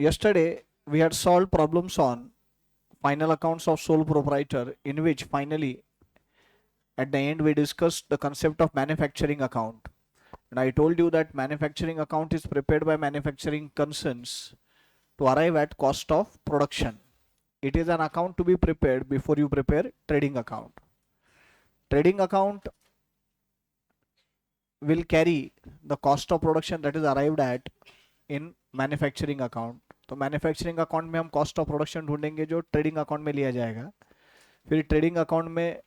Yesterday, we had solved problems on final accounts of sole proprietor, in which finally, at the end, we discussed the concept of manufacturing account. And I told you that manufacturing account is prepared by manufacturing concerns to arrive at cost of production. It is an account to be prepared before you prepare trading account. Trading account will carry the cost of production that is arrived at in manufacturing account. तो manufacturing account में हम cost of production ढूंढेंगे जो trading account में लिया जाएगा. फिर trading account में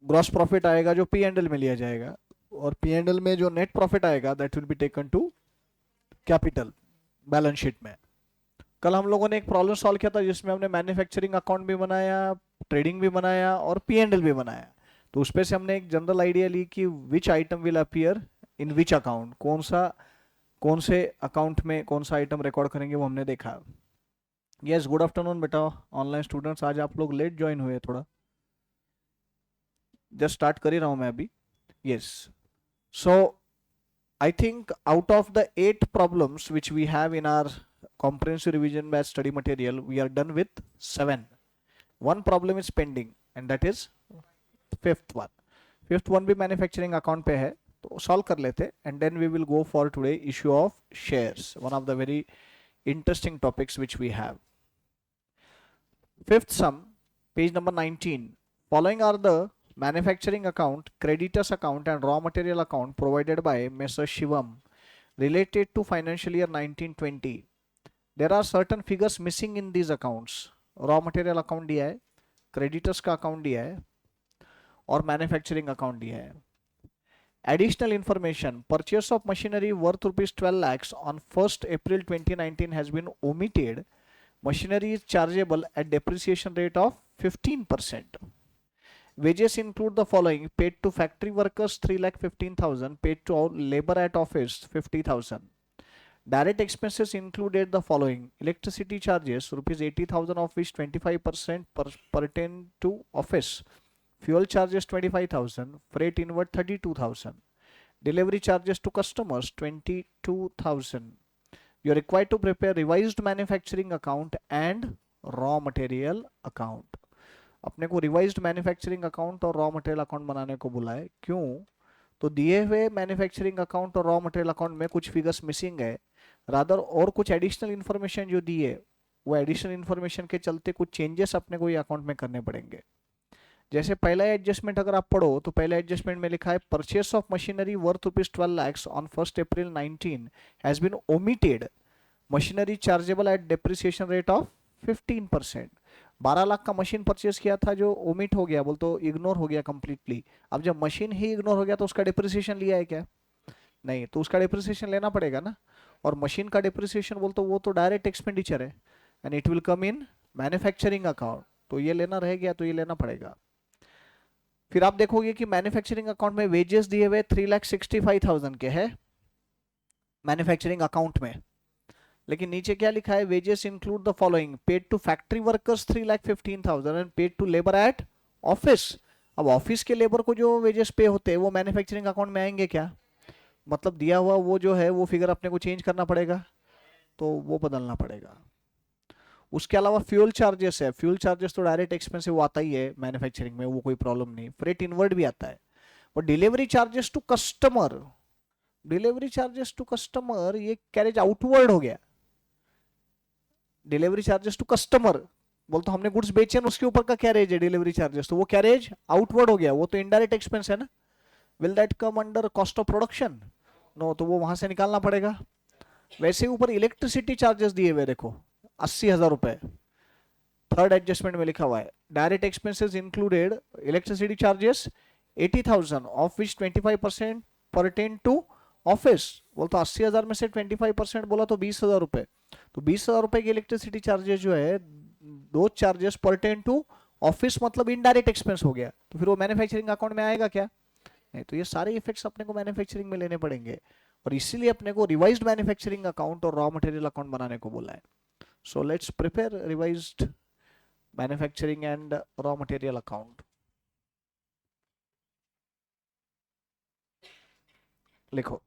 ग्रॉस प्रॉफिट आएगा जो पी एंड एल में लिया जाएगा, और पी एंड एल में जो नेट प्रॉफिट आएगा that will be taken to capital balance sheet में. कल हम लोगों ने एक प्रॉब्लम सॉल्व किया था जिसमें हमने मैन्युफैक्चरिंग अकाउंट भी बनाया, ट्रेडिंग भी बनाया और पी एंड एल भी बनाया. तो उस पर से हमने एक जनरल आइडिया ली कि विच item will appear in which account, कौन से अकाउंट में कौन सा आइटम रिकॉर्ड करेंगे वो हमने देखा. यस, गुड आफ्टरनून बेटा ऑनलाइन स्टूडेंट्स. आज आप लोग लेट ज्वाइन हुए, थोड़ा जस्ट स्टार्ट कर ही रहा हूँ मैं अभी. Yes, so I think out of the 8 problems which we have in our comprehensive revision batch study material, we are done with 7. One problem is pending and that is fifth one. Fifth one भी manufacturing account पे है, तो solve कर लेते. And then we will go for today issue of shares, one of the very interesting topics which we have. Fifth sum, page number 19. Following are the manufacturing account, creditors account and raw material account provided by Mr. Shivam related to financial year 1920. There are certain figures missing in these accounts. Raw material account दिया है, creditors का account दिया है और manufacturing account दिया है. Additional information, purchase of machinery worth rupees 12 lakhs on 1st April 2019 has been omitted. Machinery is chargeable at depreciation rate of 15%. Wages include the following: paid to factory workers 3,15,000, paid to all labor at office 50,000. Direct expenses included the following: electricity charges rupees 80,000 of which 25% pertain to office, fuel charges 25,000, freight inward 32,000, delivery charges to customers 22,000. You are required to prepare revised manufacturing account and raw material account. अपने को revised manufacturing account और raw material account बनाने को बुला है. क्यों? तो दिए हुए मैन्युफैक्चरिंग अकाउंट और रॉ मटेरियल अकाउंट में कुछ फिगर्स मिसिंग है, रादर और कुछ एडिशनल इन्फॉर्मेशन जो दी है वो एडिशनल इन्फॉर्मेशन के चलते कुछ चेंजेस अपने को ये अकाउंट में करने पड़ेंगे. जैसे पहला एडजस्टमेंट अगर आप पढ़ो तो पहला एडजस्टमेंट में लिखा है purchase of machinery worth rupees 12 lakhs on 1st April 19 has been omitted. Machinery chargeable at depreciation rate of 15%. 12 lakh का मशीन परचेज किया था जो ओमिट हो गया, बोल तो इग्नोर हो गया कंप्लीटली. अब जब मशीन ही इग्नोर हो गया तो उसका डिप्रिसिएशन लिया है क्या? नहीं, तो उसका डिप्रिसिएशन लेना पड़ेगा ना. और मशीन का डिप्रिसिएशन बोल तो वो तो डायरेक्ट एक्सपेंडिचर है and it will come in manufacturing account. तो ये लेना रह गया तो ये लेना पड़ेगा. फिर आप देखोगे कि मैन्युफैक्चरिंग अकाउंट में वेजेस दिए हुए 3,65,000 के है मैन्युफैक्चरिंग अकाउंट में, लेकिन नीचे क्या लिखा है? Wages include the following: paid to factory workers 3,15,000 and paid to labour at office. अब ऑफिस के लेबर को जो वेजेस पे होते हैं वो मैन्युफैक्चरिंग अकाउंट में आएंगे क्या? मतलब दिया हुआ वो जो है वो फिगर अपने को चेंज करना पड़ेगा, तो वो बदलना पड़ेगा. उसके अलावा फ्यूल चार्जेस है. फ्यूल चार्जेस तो डायरेक्ट एक्सपेंस वो आता ही है मैन्युफैक्चरिंग में, वो कोई प्रॉब्लम नहीं. फ्रेट इनवर्ड भी आता है. और delivery charges to customer, delivery charges to customer ये कैरेज आउटवर्ड हो गया. डिलीवरी चार्जेस टू कस्टमर बोल तो हमने गुड्स बेचे ना, उसके ऊपर का कैरेज है डिलीवरी चार्जेस, तो वो कैरेज आउटवर्ड हो गया, वो तो इनडायरेक्ट एक्सपेंस है ना. Will that come under cost of production? No, तो वो वहां से निकालना पड़ेगा. वैसे ऊपर इलेक्ट्रिसिटी चार्जेस दिए हुए देखो 80,000 रुपए, थर्ड एडजस्टमेंट में लिखा हुआ है. Direct expenses included electricity charges 80,000 of which 25% pertain to office. बोल तो 80,000 में से 25% बोला तो 20,000 रुपए. तो 20,000 रुपए की इलेक्ट्रिसिटी चार्जेस जो है, दो चार्जेस परटेन टू ऑफिस मतलब इनडायरेक्ट एक्सपेंस हो गया, तो फिर वो मैन्युफैक्चरिंग अकाउंट में आएगा क्या? नहीं. तो ये सारे इफेक्ट्स अपने को मैन्युफैक्चरिंग में लेने पड़ेंगे, और इसीलिए अपने को रिवाइज्ड मैन्युफैक्चरिंग अकाउंट और रॉ मटेरियल अकाउंट बनाने को बोला है. So let's prepare revised manufacturing and raw material account. लिखो.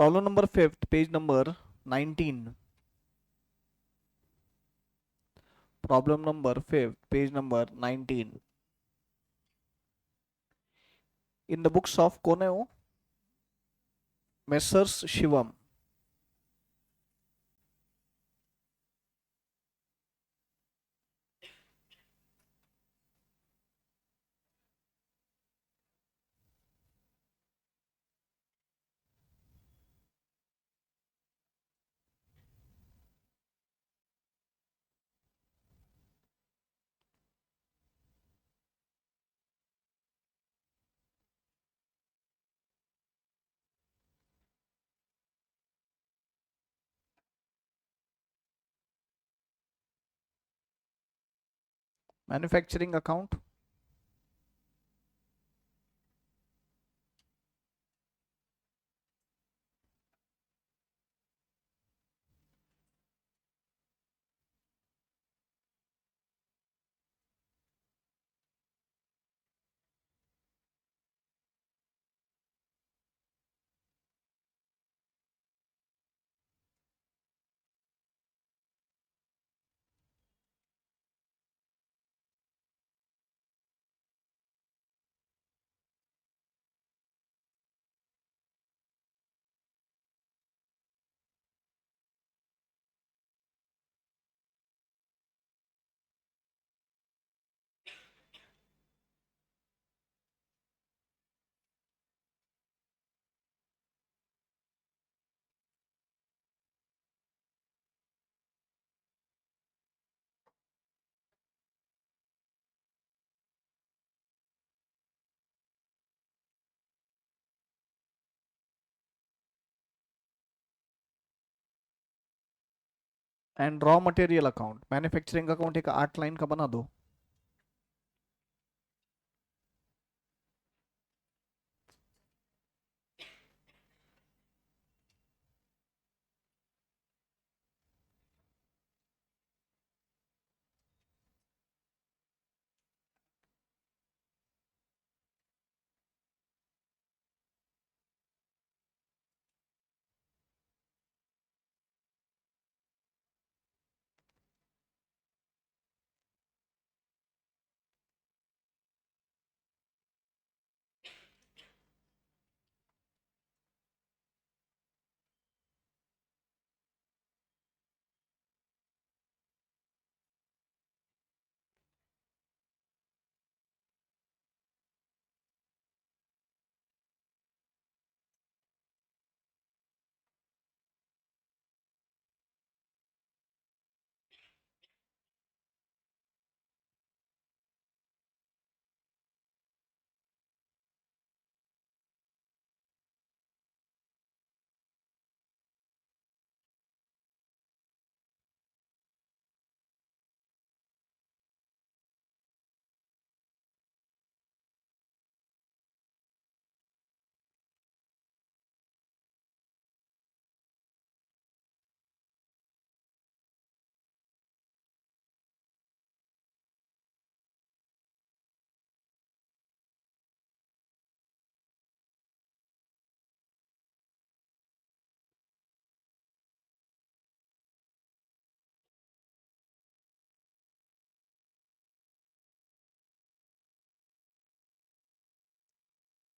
Problem number 5, page number 19. Problem number 5, page number 19. In the books of कौन है वो? Messrs Shivam. Manufacturing account. And raw material account. Manufacturing account एक 8 line का बना दो.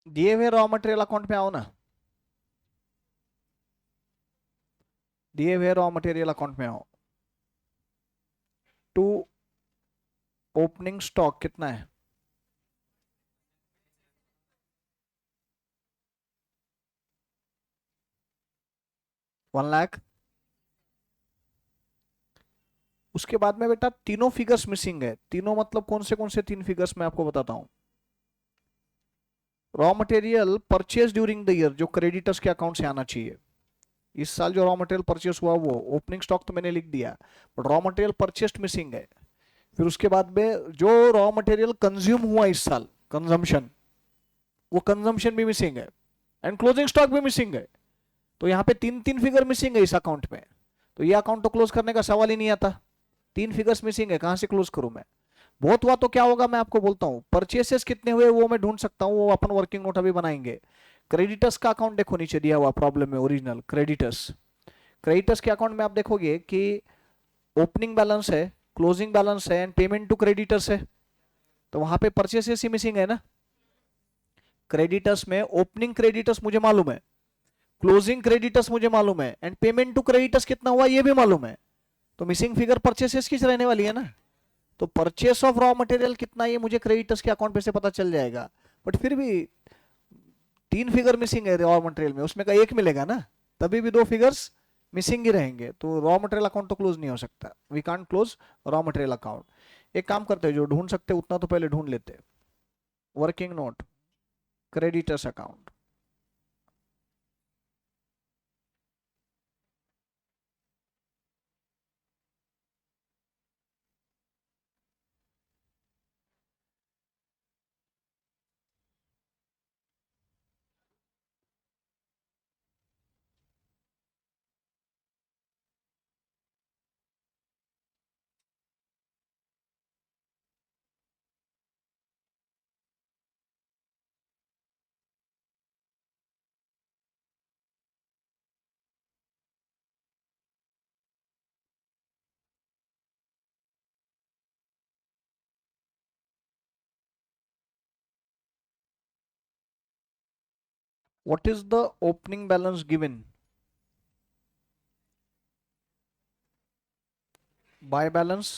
दिए हुए रॉ मटेरियल अकाउंट पे आओ ना. दिए हुए रॉ मटेरियल अकाउंट में आओ. टू ओपनिंग स्टॉक कितना है? 1 लाख. उसके बाद में बेटा तीनों फिगर्स मिसिंग है. तीनों मतलब कौन से 3 फिगर्स मैं आपको बताता हूं. Raw material purchase during the year जो क्रेडिटर्स के अकाउंट से आना चाहिए. इस साल जो रॉ मटेरियल परचेस हुआ वो ओपनिंग स्टॉक तो मैंने लिख दिया, but raw material purchased missing है. फिर उसके बाद में जो रॉ मटेरियल कंज्यूम हुआ इस साल, कंजम्पशन, वो कंजम्पशन भी मिसिंग है एंड क्लोजिंग स्टॉक भी मिसिंग है. तो यहाँ पे 3 फिगर मिसिंग है इस अकाउंट में. तो ये अकाउंट तो क्लोज करने का सवाल ही नहीं आता. 3 फिगर्स मिसिंग है, कहां से क्लोज करूं मैं? बहुत हुआ तो क्या होगा मैं आपको बोलता हूं. परचेसेस कितने हुए वो मैं ढूंढ सकता हूं, वो अपन वर्किंग नोट अभी बनाएंगे. क्रेडिटर्स का अकाउंट देखो नीचे दिया हुआ प्रॉब्लम में, ओरिजिनल क्रेडिटर्स। क्रेडिटर्स के अकाउंट में आप देखोगे कि ओपनिंग बैलेंस है, क्लोजिंग बैलेंस है एंड पेमेंट टू क्रेडिटर्स है, तो वहां पे परचेसेस ही मिसिंग है ना। क्रेडिटर्स में ओपनिंग क्रेडिटर्स मुझे मालूम है, क्लोजिंग क्रेडिटर्स मुझे मालूम है एंड पेमेंट टू क्रेडिटर्स कितना हुआ ये भी मालूम है, तो मिसिंग फिगर परचेसेस की रहने वाली है ना। तो परचेस ऑफ रॉ मटेरियल कितना ये मुझे क्रेडिटर्स के अकाउंट पे से पता चल जाएगा, बट फिर भी 3 फिगर मिसिंग है रॉ मटेरियल में, उसमें का एक मिलेगा ना, तभी भी 2 फिगर्स मिसिंग ही रहेंगे, तो रॉ मटेरियल अकाउंट तो क्लोज नहीं हो सकता, we can't close raw material account. एक काम करते हैं, जो ढूंढ सकते उतना तो पहले ढूंढ लेते। Working note, creditors account, what is the opening balance given? Buy balance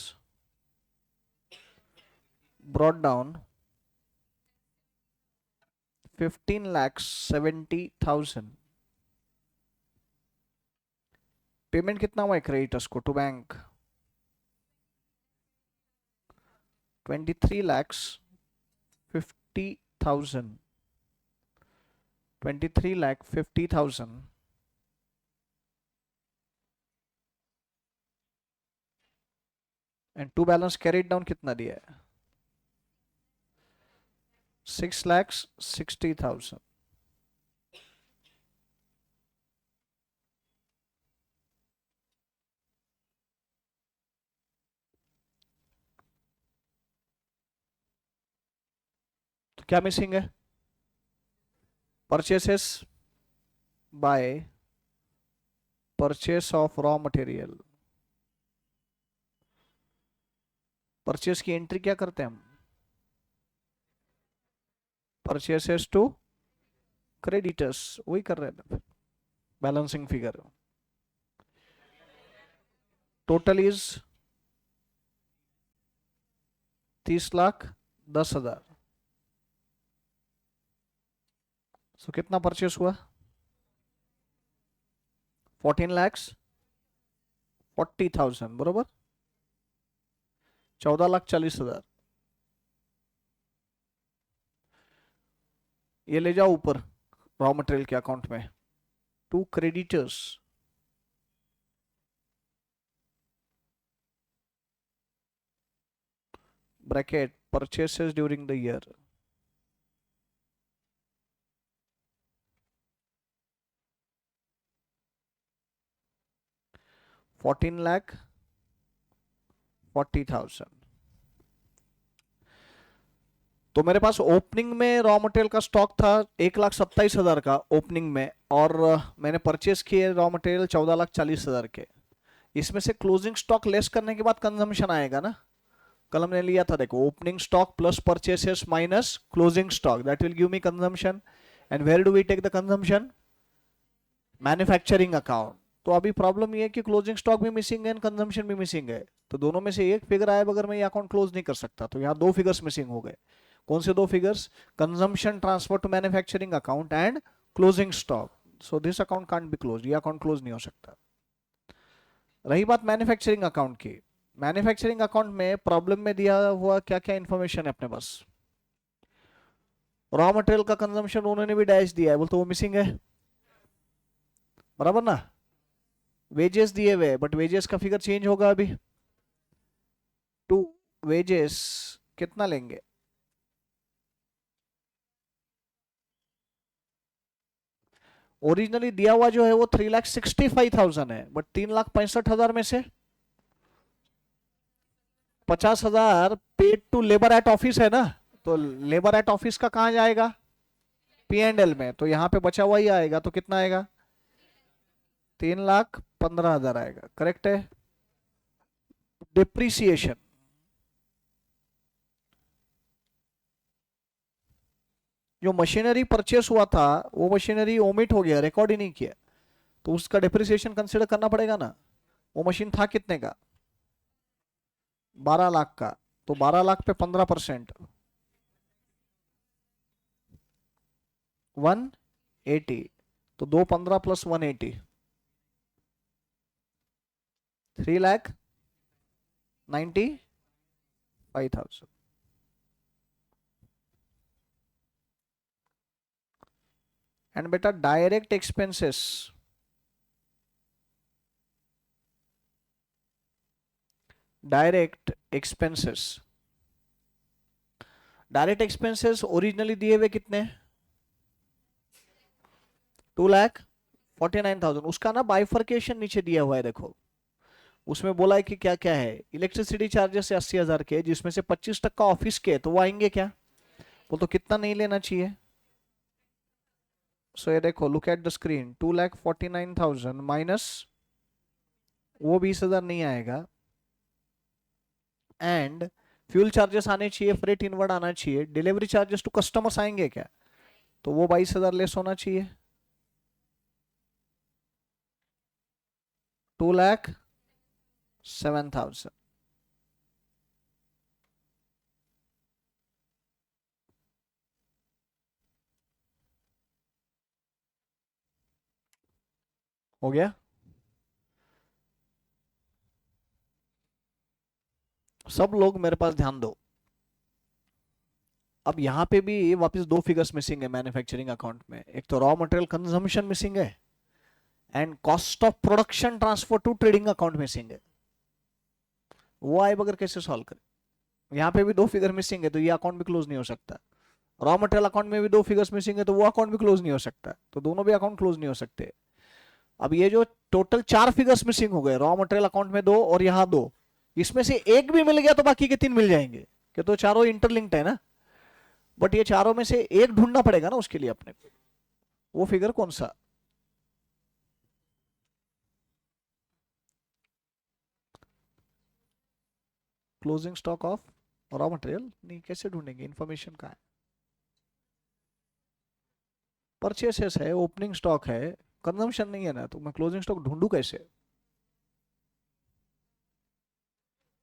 brought down 15,70,000। Payment कितना हुआ है क्रेडिटर्स को to bank? 23,50,000। 23,50,000 and to balance carried down कितना दिया है? 6,60,000। तो क्या मिसिंग है? Purchases by purchase of raw material. Purchase की एंट्री क्या करते हैं हम? परचेसेस टू क्रेडिटर्स, वही कर रहे हैं बैलेंसिंग फिगर। Total is 30,10,000। सो कितना परचेस हुआ? 14,40,000 बरोबर, 14,40,000। ये ले जाओ ऊपर रॉ मटेरियल के अकाउंट में, to creditors, bracket purchases during the year, $14,40,000। तो मेरे पास ओपनिंग में रॉ मटेरियल का स्टॉक था 1,27,000 का ओपनिंग में, और मैंने परचेस किए रॉ मटेरियल 14,40,000 के। इसमें से क्लोजिंग स्टॉक लेस करने के बाद कंजम्पशन आएगा ना। कल हमने लिया था देखो, opening stock plus purchases minus closing stock, that will give me consumption. And where do we take the consumption? Manufacturing account. तो अभी प्रॉब्लम ये है कि क्लोजिंग स्टॉक भी मिसिंग है एंड कंजम्पशन भी मिसिंग है, तो दोनों में से एक फिगर आए बगैर मैं ये अकाउंट क्लोज नहीं कर सकता, तो यहाँ 2 फिगर्स मिसिंग हो गए। कौन से 2 figures? Consumption transfer to manufacturing account and closing stock. So this account can't be close, ये अकाउंट क्लोज नहीं हो सकता। रही बात मैन्युफैक्चरिंग अकाउंट की, मैन्युफैक्चरिंग अकाउंट में प्रॉब्लम में दिया हुआ क्या क्या इंफॉर्मेशन है अपने पास? रॉ मटेरियल का कंजम्पशन उन्होंने भी डैश दिया है, बोलते वो मिसिंग है, बराबर ना। वेजेस दिए हुए, बट वेजेस का फिगर चेंज होगा अभी। टू वेजेस कितना लेंगे? ओरिजिनली दिया हुआ जो है वो 3,65,000 है, बट 3,65,000 में से 50,000 paid to labour at office है ना, तो लेबर एट ऑफिस का कहां जाएगा? P&L में, तो यहाँ पे बचा हुआ ही आएगा, तो कितना आएगा? 3,15,000 आएगा, करेक्ट है। डिप्रिसिएशन, जो मशीनरी परचेस हुआ था वो मशीनरी ओमिट हो गया, रिकॉर्ड ही नहीं किया, तो उसका डिप्रिसिएशन कंसिडर करना पड़ेगा ना। वो मशीन था कितने का? 12 लाख का, तो 12 लाख पे 15%, 180, तो 215 प्लस 180, 3,95,000। एंड बेटा direct expenses, direct expenses, direct expenses originally दिए हुए कितने? 2,49,000। उसका ना बाइफर्केशन नीचे दिया हुआ है, देखो उसमें बोला है कि क्या क्या है। इलेक्ट्रिसिटी चार्जेस से 80,000 के, जिसमें से 25% ऑफिस के, तो वो आएंगे क्या? वो तो कितना नहीं लेना चाहिए। सो ये देखो, look at the screen, 2,49,000 minus वो 20,000 नहीं आएगा, एंड फ्यूल चार्जेस आने चाहिए, फ्रेट इनवर्ड आना चाहिए, डिलीवरी चार्जेस टू कस्टमर्स आएंगे क्या? तो वो 22,000 लेस होना चाहिए। 2,07,000। हो गया। सब लोग मेरे पास ध्यान दो। अब यहाँ पे भी वापस दो फिगर्स मिसिंग है मैन्युफैक्चरिंग अकाउंट में। एक तो रॉ मटेरियल कंजम्पशन मिसिंग है, and cost of production transfer to trading account missing है। वो आए बगैर कैसे सॉल्व करें? यहाँ पे भी दो फिगर मिसिंग है, तो ये अकाउंट भी क्लोज नहीं हो सकता। रॉ मटेरियल अकाउंट में भी दो फिगर्स मिसिंग है, तो वो अकाउंट भी क्लोज नहीं हो सकता, तो दोनों भी अकाउंट क्लोज नहीं हो सकते। अब ये जो टोटल 4 फिगर्स मिसिंग हो गए, रॉ मटेरियल अकाउंट में दो और यहाँ दो, इसमें से एक भी मिल गया तो बाकी के 3 मिल जाएंगे, कि तो चारों इंटरलिंक्ड है ना। बट ये चारों में से एक ढूंढना पड़ेगा ना उसके लिए अपने को, वो फिगर कौन सा? Closing stock of raw material नहीं, कैसे ढूंढेंगे? इंफॉर्मेशन कहाँ है? परचेसेस है, ओपनिंग स्टॉक है, कंजम्पशन नहीं है ना, तो मैं क्लोजिंग स्टॉक ढूंढू कैसे?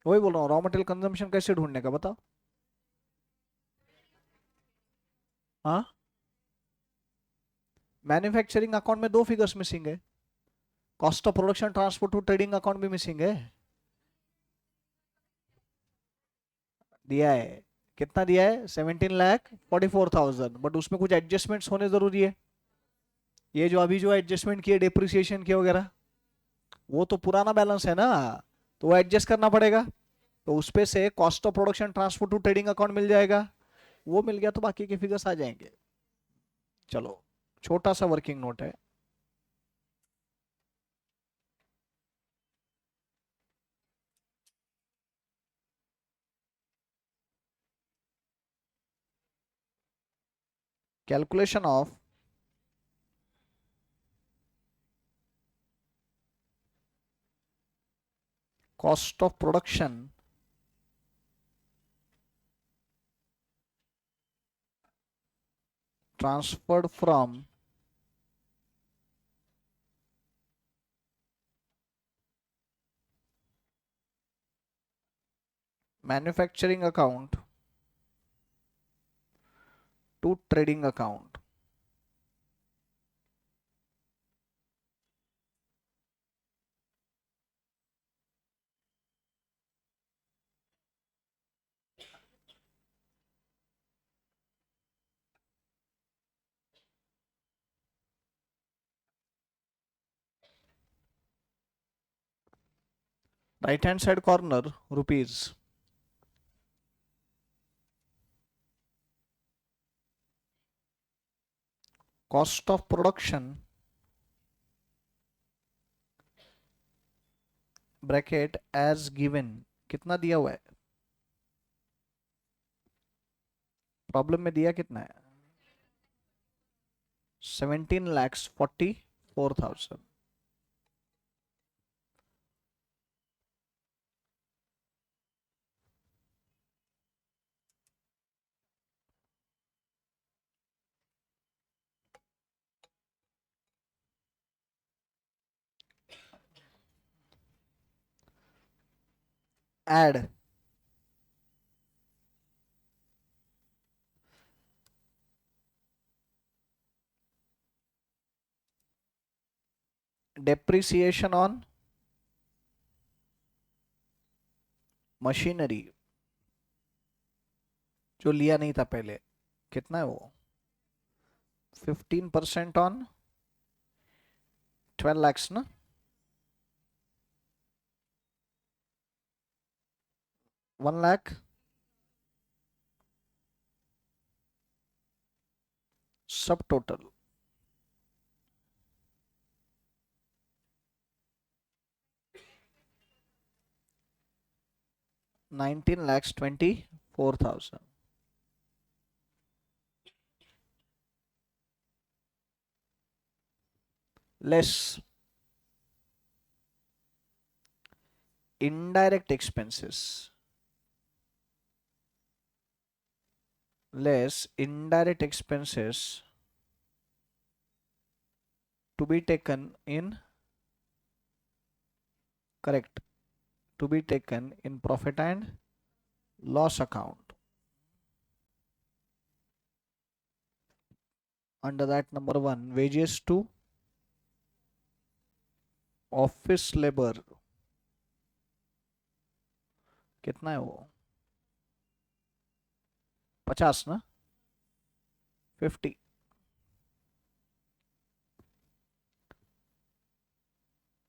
वही बोल रहा हूँ, रॉ मटेरियल कंजम्पशन कैसे ढूंढने का बताओ। हाँ, मैन्युफैक्चरिंग अकाउंट में दो फिगर्स मिसिंग है, cost of production transport to trading account भी मिसिंग है। दिया है, कितना दिया है? 17,44,000, बट उसमें कुछ एडजस्टमेंट्स होने जरूरी है। ये जो अभी जो एडजस्टमेंट किए डिप्रिसिएशन के वगैरह, वो तो पुराना बैलेंस है ना, तो वो एडजस्ट करना पड़ेगा। तो उस पे से cost of production transfer to trading account मिल जाएगा, वो मिल गया तो बाकी के फिगर्स आ जाएंगे। चलो, छोटा सा वर्किंग नोट है। Calculation of cost of production transferred from manufacturing account to trading account. Right hand side corner, rupees. Cost of production bracket as given, कितना दिया हुआ है? प्रॉब्लम में दिया कितना है? 17,44,000. Add depreciation on मशीनरी जो लिया नहीं था पहले, कितना है वो? 15% ऑन 12 lakhs ना? 1 lakh सब total 19,24,000. Less indirect expenses. Less indirect expenses to be taken in, correct, to be taken in profit and loss account. Under that, number 1, wages to office labor, कितना है वो? 50 ना? 50.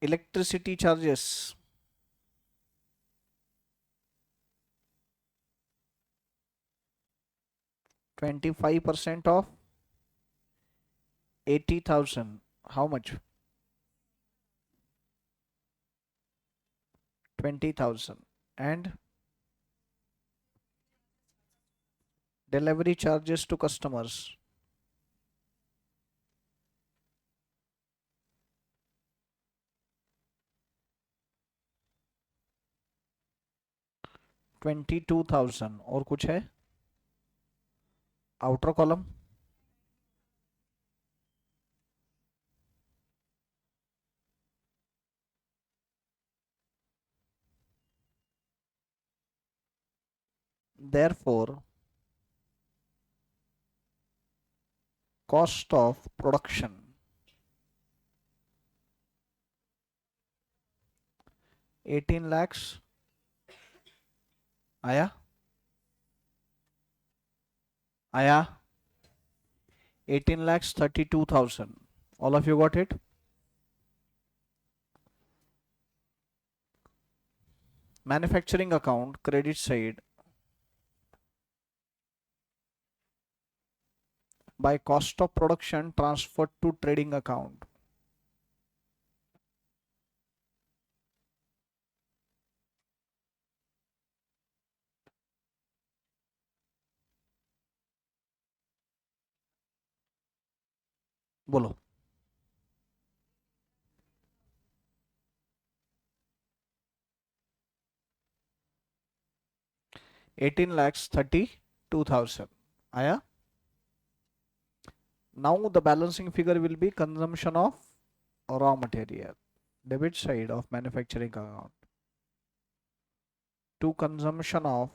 Electricity charges, 25% of 80,000. How much? 20,000. And delivery charges to customers, 22,000. और कुछ है outer column? Therefore, cost of production 18 lakhs आया? आया? 18,32,000. All of you got it? Manufacturing account credit side by cost of production transferred to trading account. बोलो. 18,32,000 आया? Now the balancing figure will be consumption of raw material, debit side of manufacturing account, to consumption of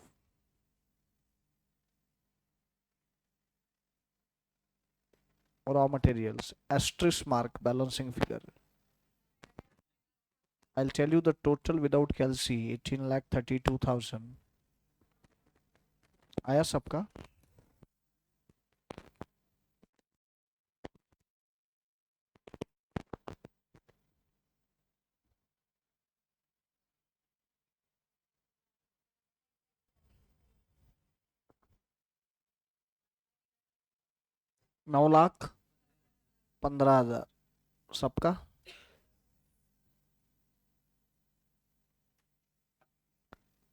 raw materials, asterisk mark balancing figure. I'll tell you the total without calci, 18,32,000. आया सबका? $9,15,000 सबका?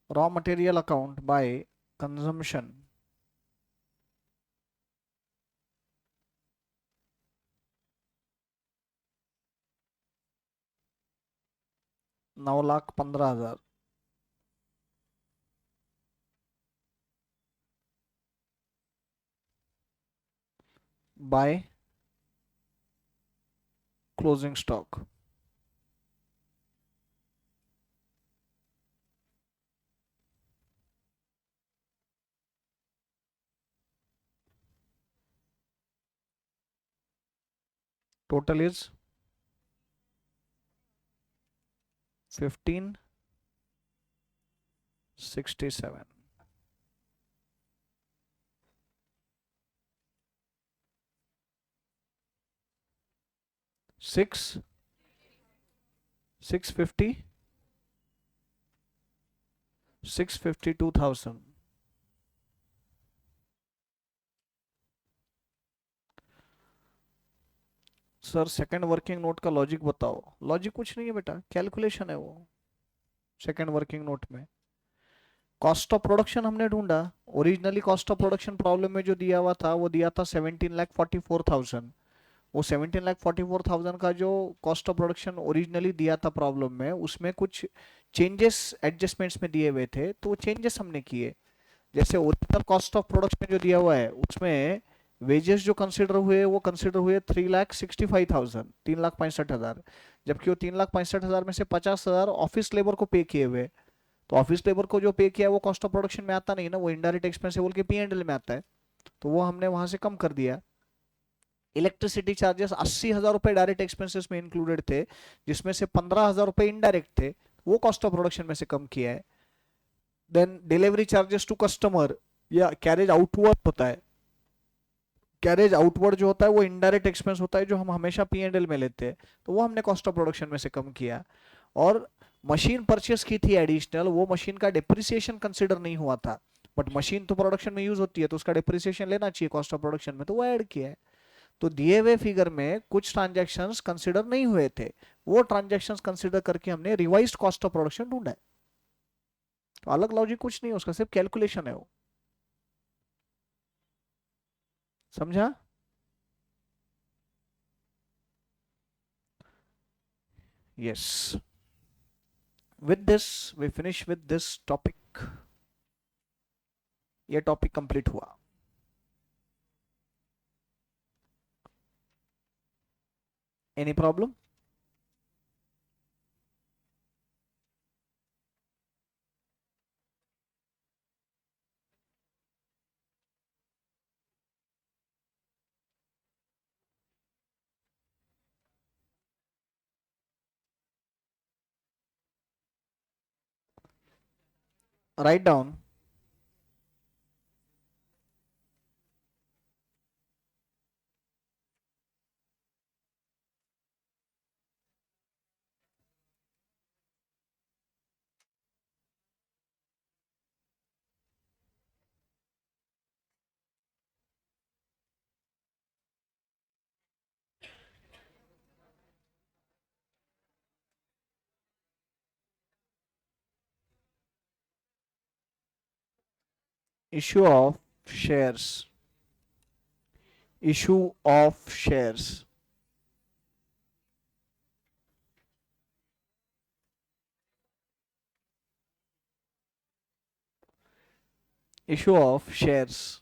Raw material account by consumption 9,15,000 by closing stock. Total is 1567. 650 652,000. Sir second working note का logic बताओ। Logic कुछ नहीं है बेटा, calculation है वो। सेकंड वर्किंग नोट में कॉस्ट ऑफ प्रोडक्शन हमने ढूंढा। Originally cost of production problem में जो दिया हुआ था वो दिया था 17,44,000। वो 17,44,000 का जो कॉस्ट ऑफ प्रोडक्शन ओरिजिनली दिया था प्रॉब्लम में, उसमें कुछ चेंजेस एडजस्टमेंट्स में दिए हुए थे, तो वो चेंजेस हमने किए। जैसे ओरिजिनल कॉस्ट ऑफ प्रोडक्शन जो दिया हुआ है उसमें वेजेस जो कंसिडर हुए वो कंसिडर हुए 3,65,000, 3,65,000। जबकि वो 3,65,000 में से 50,000 ऑफिस लेबर को पे किए हुए। तो ऑफिस लेबर को जो पे किया वो कॉस्ट ऑफ प्रोडक्शन में आता नहीं ना, वो इनडायरेक्ट एक्सपेंस बोल के P&L में आता है। तो वो हमने वहां से कम कर दिया। इलेक्ट्रिसिटी चार्जेस 80,000 रुपए डायरेक्ट एक्सपेंसेस में इंक्लूडेड थे, जिसमें से 15,000 रुपए इनडायरेक्ट थे, वो कॉस्ट ऑफ प्रोडक्शन में से कम किया है। Then delivery charges to customer या कैरेज आउटवर्ड होता है। कैरेज आउटवर्ड जो होता है वो इनडायरेक्ट एक्सपेंस होता है जो हम हमेशा P&L में लेते हैं, तो वो हमने कॉस्ट ऑफ प्रोडक्शन में से कम किया। और मशीन परचेस की थी एडिशनल, वो मशीन का डिप्रिसिएशन कंसिडर नहीं हुआ था, बट मशीन तो प्रोडक्शन में यूज होती है तो उसका डिप्रिसिएशन लेना चाहिए कॉस्ट ऑफ प्रोडक्शन में, तो वो ऐड किया है। तो दिए हुए फिगर में कुछ ट्रांजैक्शंस कंसिडर नहीं हुए थे, वो ट्रांजैक्शंस कंसिडर करके हमने रिवाइज्ड कॉस्ट ऑफ प्रोडक्शन ढूंढा है। तो अलग लॉजिक कुछ नहीं है उसका, सिर्फ कैलकुलेशन है वो। समझा? Yes. with this we finish with this topic। ये टॉपिक कंप्लीट हुआ। Any problem? Write down. Issue of shares. Issue of shares. Issue of shares.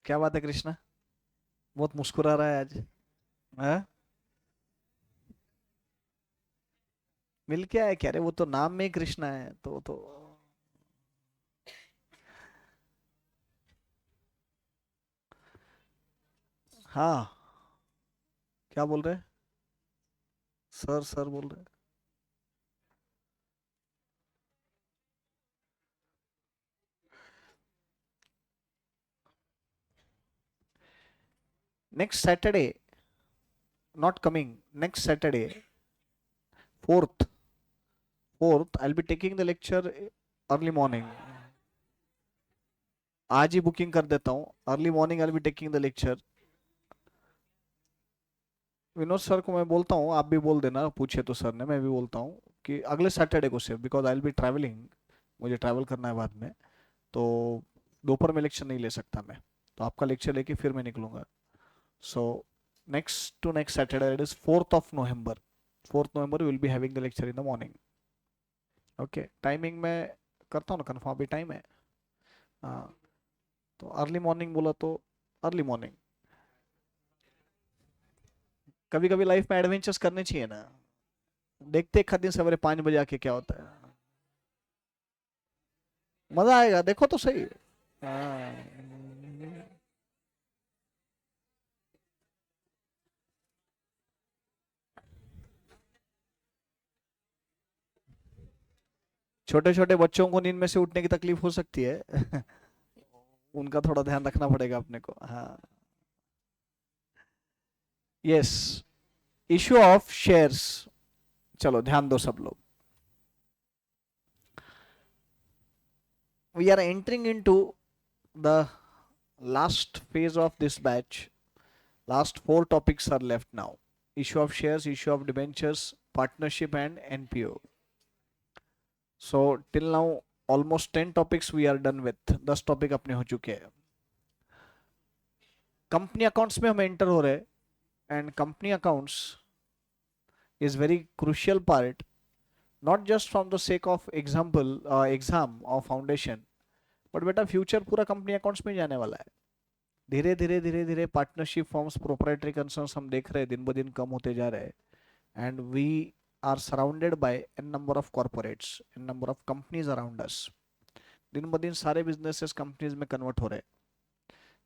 क्या बात है कृष्णा, बहुत मुस्कुरा रहा है आज। हाँ? मिल क्या है क्या रे, वो तो नाम में ही कृष्णा है तो हाँ। क्या बोल रहे? सर सर बोल रहे। Next Saturday, not coming, next Saturday, 4th, 4th I will be taking the lecture early morning. आज ही बुकिंग कर देता हूँ, early morning I will be taking the lecture. Vinod sir को मैं बोलता हूँ, आप भी बोल देना, पूछे तो सर ने, मैं भी बोलता हूँ कि अगले सैटरडे को सिर्फ, because I will be travelling, मुझे ट्रैवल करना है बाद में, तो दोपहर में लेक्चर नहीं ले सकता मैं, तो आपका लेक्चर लेके फिर मैं निकलूंगा। So next to next Saturday, it is 4th of November, 4th November will be having the lecture in the morning. Okay, timing मैं करता हूँ ना कन्फर्म, अभी टाइम है। हाँ, तो अर्ली मॉर्निंग बोला तो अर्ली मॉर्निंग, कभी कभी लाइफ में एडवेंचर्स करने चाहिए ना। देखते एक दिन सवेरे 5 बजे आके क्या होता है, मजा आएगा, देखो तो सही। हाँ, छोटे छोटे बच्चों को नींद में से उठने की तकलीफ हो सकती है। उनका थोड़ा ध्यान रखना पड़ेगा अपने को। हाँ, यस, इश्यू ऑफ शेयर्स। चलो ध्यान दो सब लोग, we are entering into the last phase of this batch. Last 4 topics are left now: issue of shares, issue of debentures, partnership and NPO. So till now almost 10 topics we are done with, 10 topic अपने हो चुके हैं। Company accounts में हम enter हो रहे, and company accounts is very crucial part, not just from the sake of example exam or foundation, but बेटा future पूरा कंपनी अकाउंट्स में जाने वाला है। धीरे धीरे धीरे धीरे पार्टनरशिप फॉर्म्स, प्रोप्राइटरी कंसर्न्स हम देख रहे हैं दिन ब दिन कम होते जा रहे हैं, and we are surrounded by n number of corporates, n number of companies around us. दिन ब दिन सारे बिजनेसेस कंपनीज में कन्वर्ट हो रहे हैं।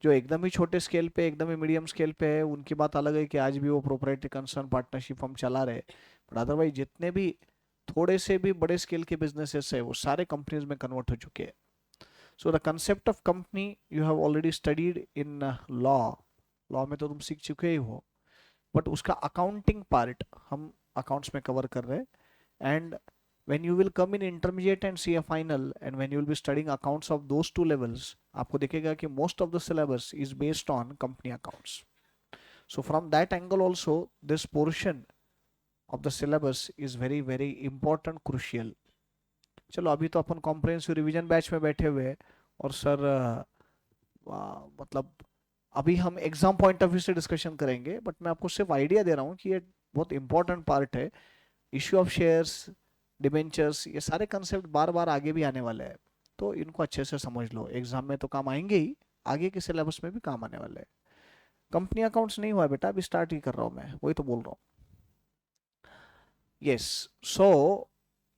जो एकदम ही छोटे स्केल पे, एकदम ही मीडियम स्केल पे है, उनकी बात अलग है कि आज भी वो प्रोप्राइटरी कंसर्न पार्टनरशिप हम चला रहे हैं, बट अदरवाइज जितने भी थोड़े से भी बड़े स्केल के बिजनेसेस है वो सारे कंपनीज में कन्वर्ट हो चुके हैं। So the concept of company you have already studied in law, law में तो तुम सीख चुके ही हो, बट उसका अकाउंटिंग पार्ट हम अकाउंट्स में कवर कर रहे हैं। And when you will come in intermediate and CA final, and when you will be studying accounts of those two levels, आपको दिखेगा कि most of the syllabus is based on company accounts. So from that angle also, this portion of the syllabus is very very important, crucial. चलो अभी तो अपन comprehensive revision batch में बैठे हुए हैं, और सर मतलब अभी हम एग्जाम पॉइंट ऑफ व्यू से डिस्कशन करेंगे, बट मैं आपको सिर्फ आइडिया दे रहा हूँ कि ये बहुत इंपॉर्टेंट पार्ट है। इश्यू ऑफ शेयर्स, डिबेंचर्स, ये सारे कंसेप्ट बार बार आगे भी आने वाले हैं, तो इनको अच्छे से समझ लो, एग्जाम में तो काम आएंगे ही, आगे के सिलेबस में भी काम आने वाले हैं। कंपनी अकाउंट्स नहीं हुआ बेटा, अभी स्टार्ट ही कर रहा हूँ मैं, वही तो बोल रहा हूँ। Yes, so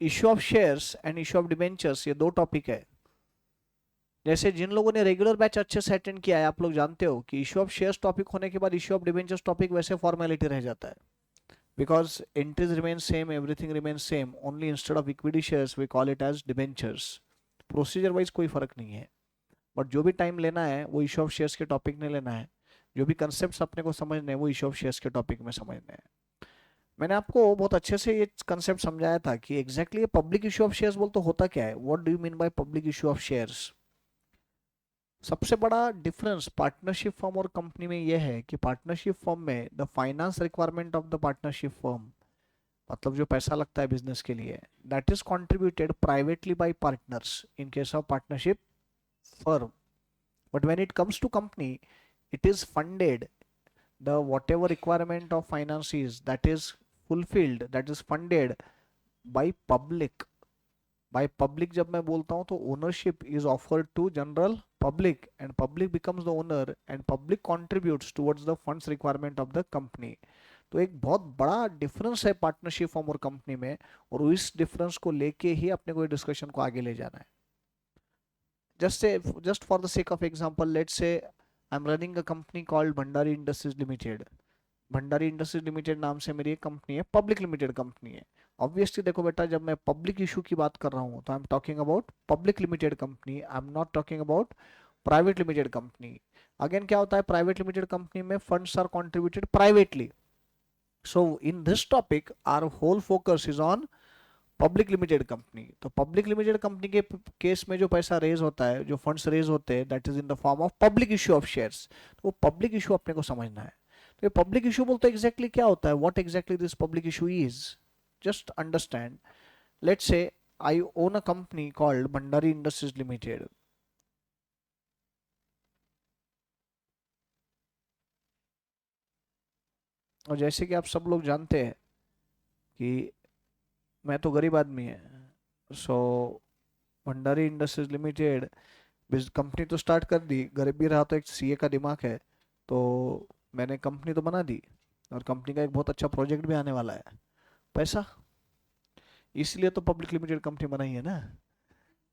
issue of shares and issue of debentures, ये दो टॉपिक है। जैसे जिन लोगों ने रेगुलर बैच अच्छे से अटेंड किया है, आप लोग जानते हो कि इश्यू ऑफ शेयर्स टॉपिक होने के बाद इश्यू ऑफ डिबेंचर्स टॉपिक वैसे फॉर्मेलिटी रह जाता है, because entries remain same, everything remains same, only instead of equity shares we call it as debentures। Procedure wise कोई फर्क नहीं है, बट जो भी टाइम लेना है वो इश्यू ऑफ शेयर्स के टॉपिक में लेना है, जो भी कंसेप्ट अपने को समझने हैं वो इश्यू ऑफ शेयर्स के टॉपिक में समझने हैं। मैंने आपको बहुत अच्छे से ये कंसेप्ट समझाया था कि exactly public issue of shares बोल तो होता क्या है, what do you mean by public issue of shares. सबसे बड़ा डिफरेंस पार्टनरशिप फर्म और कंपनी में यह है कि पार्टनरशिप फर्म में the finance requirement of the partnership firm, मतलब जो पैसा लगता है बिजनेस के लिए, that is contributed privately by partners in case of partnership firm, but when it comes to company it is funded, the whatever requirement of finance is, that is fulfilled, that is funded by public। By public जब मैं बोलता हूं तो ownership is offered to general public, and public becomes the owner, and public contributes towards the funds requirement of the company. तो एक बहुत बड़ा difference है पार्टनरशिप फॉर्म और कंपनी में, और इस डिफरेंस को लेके ही अपने को डिस्कशन को आगे ले जाना है। Just for the sake of example, let's say I am running a company called Bhandari industries limited. Bhandari industries limited नाम से मेरी एक कंपनी है, पब्लिक लिमिटेड कंपनी है। ऑब्वियसली देखो बेटा, जब मैं पब्लिक इशू की बात कर रहा हूँ तो I am talking about public limited company, I am not talking about private limited company. Again क्या होता है, प्राइवेट लिमिटेड कंपनी में funds are contributed privately. So in this topic our whole focus is on public limited company. तो public limited company के case में जो पैसा raise होता है, जो फंड्स रेज होते हैं, that is in the form of public issue of shares. तो वो पब्लिक इश्यू अपने को समझना है। तो पब्लिक इशू बोलते एग्जैक्टली क्या होता है, what exactly this public issue is, just understand. Let's say I own a company called Bhandari industries limited. और जैसे कि आप सब लोग जानते हैं कि मैं तो गरीब आदमी है, सो भंडारी इंडस्ट्रीज लिमिटेड कंपनी तो स्टार्ट कर दी, गरीब भी रहा तो एक सीए का दिमाग है, तो मैंने कंपनी तो बना दी, और कंपनी का एक बहुत अच्छा प्रोजेक्ट भी आने वाला है. पैसा, इसलिए तो पब्लिक लिमिटेड कंपनी बनाई है ना.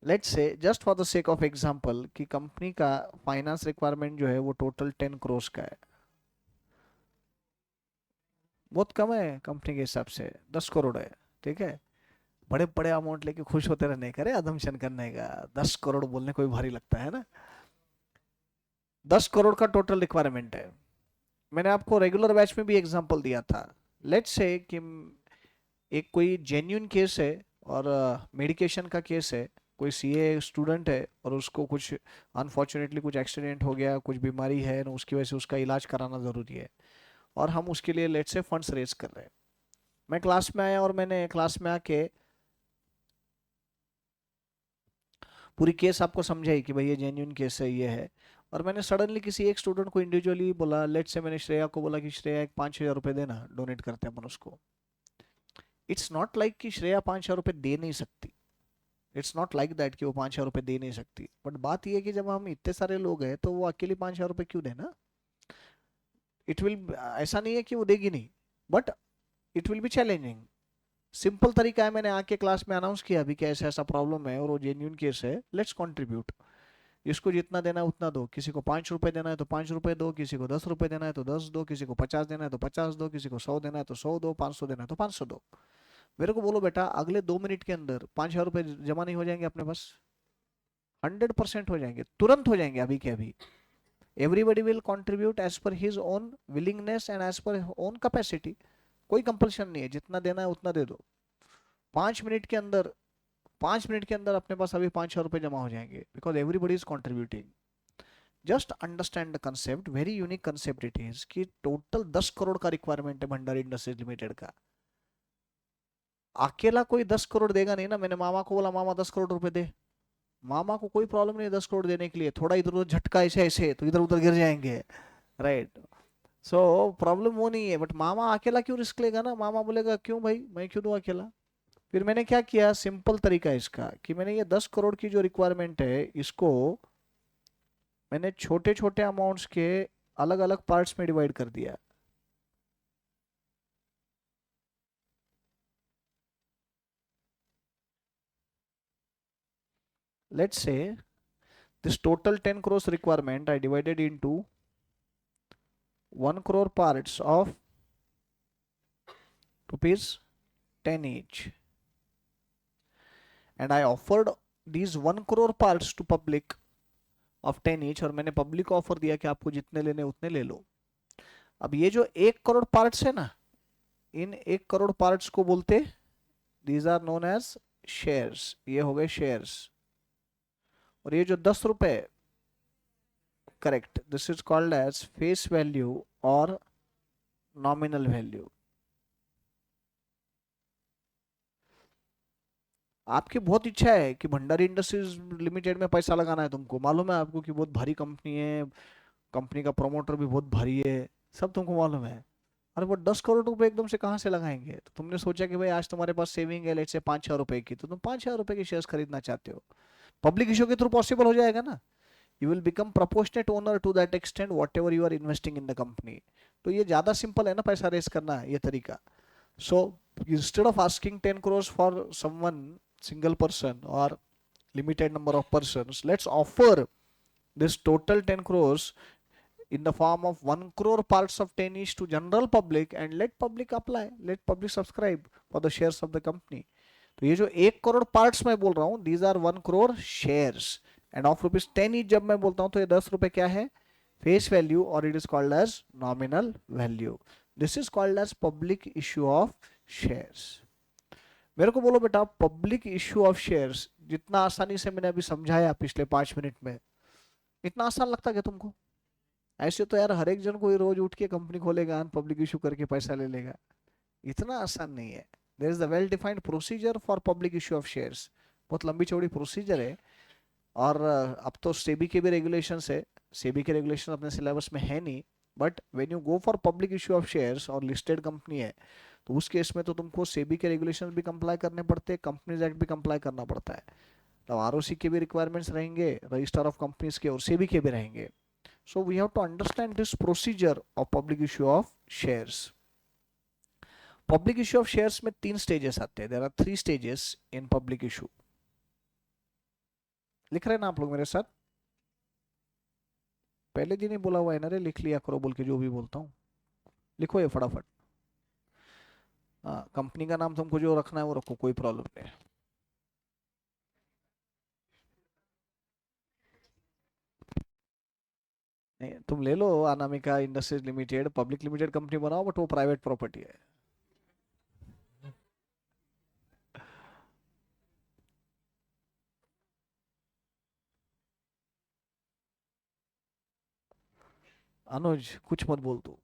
Let's say just for the sake of example कि कंपनी का फाइनेंस रिक्वायरमेंट जो है वो टोटल 10 करोड़ का है. बहुत कम है कंपनी के हिसाब से, 10 करोड़ है. ठीक है, बड़े बड़े अमाउंट लेके खुश होते रहने का, अदम्पशन करने का, 10 करोड़ बोलने कोई भारी लगता है ना. 10 करोड़ का टोटल रिक्वायरमेंट है. मैंने आपको रेगुलर बैच में भी एग्जांपल दिया था. लेट्स से कि एक कोई जेन्यून केस है और मेडिकेशन का केस है, कोई सीए स्टूडेंट है और उसको कुछ अनफॉर्चुनेटली कुछ एक्सीडेंट हो गया, कुछ बीमारी है ना, उसकी वजह से उसका इलाज कराना ज़रूरी है, और हम उसके लिए लेट्स से फंड्स रेज कर रहे हैं. मैं क्लास में आया और मैंने क्लास में आके पूरी केस आपको समझाई कि भाई ये जेन्यून केस है, ये है. और मैंने सडनली किसी एक स्टूडेंट को इंडिविजुअली बोला, लेट्स से मैंने श्रेया को बोला कि श्रेया एक 5,000 रुपये देना, डोनेट करते हैं अपन उसको. इट्स नॉट लाइक कि श्रेया 5,000 रुपये दे नहीं सकती, इट्स नॉट लाइक दैट कि वो 5,000 रुपये दे नहीं सकती, बट बात ये है कि जब हम इतने सारे लोग हैं तो वो अकेली 5,000 रुपये क्यों देना. इट विल, ऐसा नहीं है कि वो देगी नहीं, but it will B challenging. Simple तरीका है, मैंने आके क्लास में अनाउंस किया अभी कि ऐसा ऐसा प्रॉब्लम है और वो जेन्यून केस है, लेट्स कंट्रीब्यूट. इसको जितना देना है उतना दो, किसी को 5 रुपए देना है तो 5 रुपए दो, किसी को 10 रुपए देना है तो 10 दो, किसी को 50 देना है तो 50 दो, किसी को 100 देना है तो 100 दो, 500 देना है तो 500 दो. मेरे को बोलो बेटा अगले 2 मिनट के अंदर 5,000 रुपये जमा नहीं हो जाएंगे अपने पास? 100% हो जाएंगे, तुरंत हो जाएंगे, अभी के अभी. Everybody will contribute as per his own willingness and as per own capacity. कोई कंपल्शन नहीं है, जितना देना है उतना दे दो. 5 मिनट के अंदर, 5 मिनट के अंदर अपने पास अभी 5,000 रुपये जमा हो जाएंगे, because everybody is contributing. Just understand the concept, very unique concept it is कि टोटल 10 करोड़ का रिक्वायरमेंट है भंडारी इंडस्ट्रीज लिमिटेड का. अकेला कोई 10 करोड़ देगा नहीं ना. मैंने मामा को बोला मामा 10 करोड़ रुपए दे, मामा को कोई प्रॉब्लम नहीं है 10 करोड़ देने के लिए, थोड़ा इधर उधर झटका ऐसे ऐसे तो इधर उधर गिर जाएंगे, राइट. सो प्रॉब्लम वो नहीं है, बट मामा अकेला क्यों रिस्क लेगा ना. मामा बोलेगा क्यों भाई, मैं क्यों दूं अकेला. फिर मैंने क्या किया, सिंपल तरीका है इसका कि मैंने ये 10 करोड़ की जो रिक्वायरमेंट है इसको मैंने छोटे छोटे अमाउंट्स के अलग अलग पार्ट्स में डिवाइड कर दिया. Let's say this total 10 crores requirement I divided into 1 crore parts of rupees 10 each, and I offered these 1 crore parts to public of 10 each, और मैंने पब्लिक को ऑफर दिया कि आपको जितने लेने उतने ले लो. अब ये जो 1 करोड़ पार्ट्स है ना, इन 1 करोड़ पार्ट्स को बोलते, these are known as shares, ये हो गए शेयर्स. और ये जो 10 रुपए, correct, this is called as face value और नॉमिनल वैल्यू. आपकी बहुत इच्छा है कि भंडारी इंडस्ट्रीज लिमिटेड में पैसा लगाना है, तुमको मालूम है आपको कि बहुत भारी कंपनी है, कंपनी का प्रमोटर भी बहुत भारी है, सब तुमको मालूम है. अरे वो 10 करोड़ रुपए एकदम से कहाँ से लगाएंगे, तो तुमने सोचा कि भाई आज तुम्हारे पास सेविंग है लेट से 5-6 रुपए की, तो तुम 5-6 रुपए के शेयर्स खरीदना चाहते हो. पब्लिक इशू के थ्रू पॉसिबल हो जाएगा ना. You will become proportionate owner to that extent whatever you are investing in the company. तो ये ज्यादा सिंपल है ना पैसा रेस करना, ये तरीका. So instead of asking 10 crores for someone single person or limited number of persons, let's offer this total 10 crores in the form of 1 crore parts of 10 each to general public, and let public apply, let public subscribe for the shares of the company. तो ये जो 1 crore parts मैं बोल रहा हूँ, these are 1 crore shares and of rupees 10 each जब मैं बोलता हूँ तो ये 10 रुपए क्या है, फेस वैल्यू, और it is called as nominal value. This is called as public issue of shares. मेरे को बोलो बेटा पब्लिक इश्यू ऑफ शेयर्स जितना आसानी से मैंने अभी समझाया पिछले 5 मिनट में, इतना आसान लगता क्या तुमको? ऐसे तो यार हर एक जन कोई रोज उठ के कंपनी खोलेगा, पब्लिक इशू करके पैसा ले लेगा। इतना आसान नहीं है। There is the well defined procedure for public issue of shares. बहुत लंबी चौड़ी प्रोसीजर है। और अब तो सेबी के भी रेगुलेशंस है। सेबी के रेगुलेशन अपने सिलेबस में है नहीं, but when you go for public issue of shares और लिस्टेड कंपनी है, तो उस केस में तो तुमको सेबी के रेगुलेशंस भी कंप्लाई करने पड़ते हैं, कंपनीज एक्ट भी कंप्लाई करना पड़ता है। तो आरओसी के भी रिक्वायरमेंट्स रहेंगे, रजिस्टर ऑफ कंपनीज के और सेबी के भी रहेंगे। So we have to understand this procedure of public issue of shares. Public issue of shares में 3 स्टेजेस आते हैं। There are 3 stages in public issue. लिख रहे हैं ना आप लोग मेरे साथ? पहले दिन ही बोला हुआ है ना रे, लिख लिया करो बोल के जो भी बोलता हूँ। लिखो ये फटाफट। हाँ, कंपनी का नाम तुमको जो रखना है वो रखो, कोई प्रॉब्लम नहीं है। नहीं, तुम ले लो Anamika industries limited, public limited company बनाओ, बट वो प्राइवेट प्रॉपर्टी है। अनुज कुछ मत बोल तू।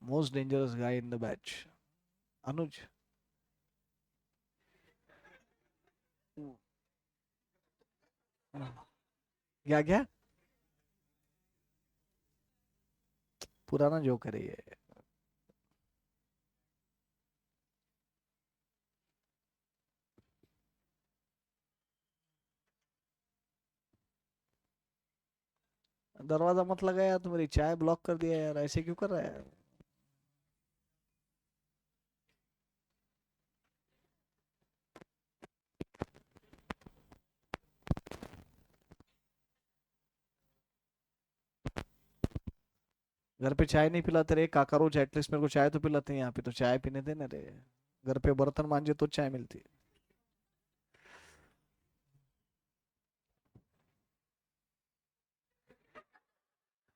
Most dangerous guy in the batch, Anuj. क्या क्या? पुराना जोक है ये। दरवाजा मत लगा यार, तुम्हारी चाय ब्लॉक कर दिया यार, ऐसे क्यों कर रहा है? घर पे चाय नहीं पिलाते रे काकरोच, एटलीस्ट मेरे को चाय तो पिलाते हैं, यहाँ पे तो चाय पीने देना रे। घर पे बर्तन मांजे तो चाय मिलती है।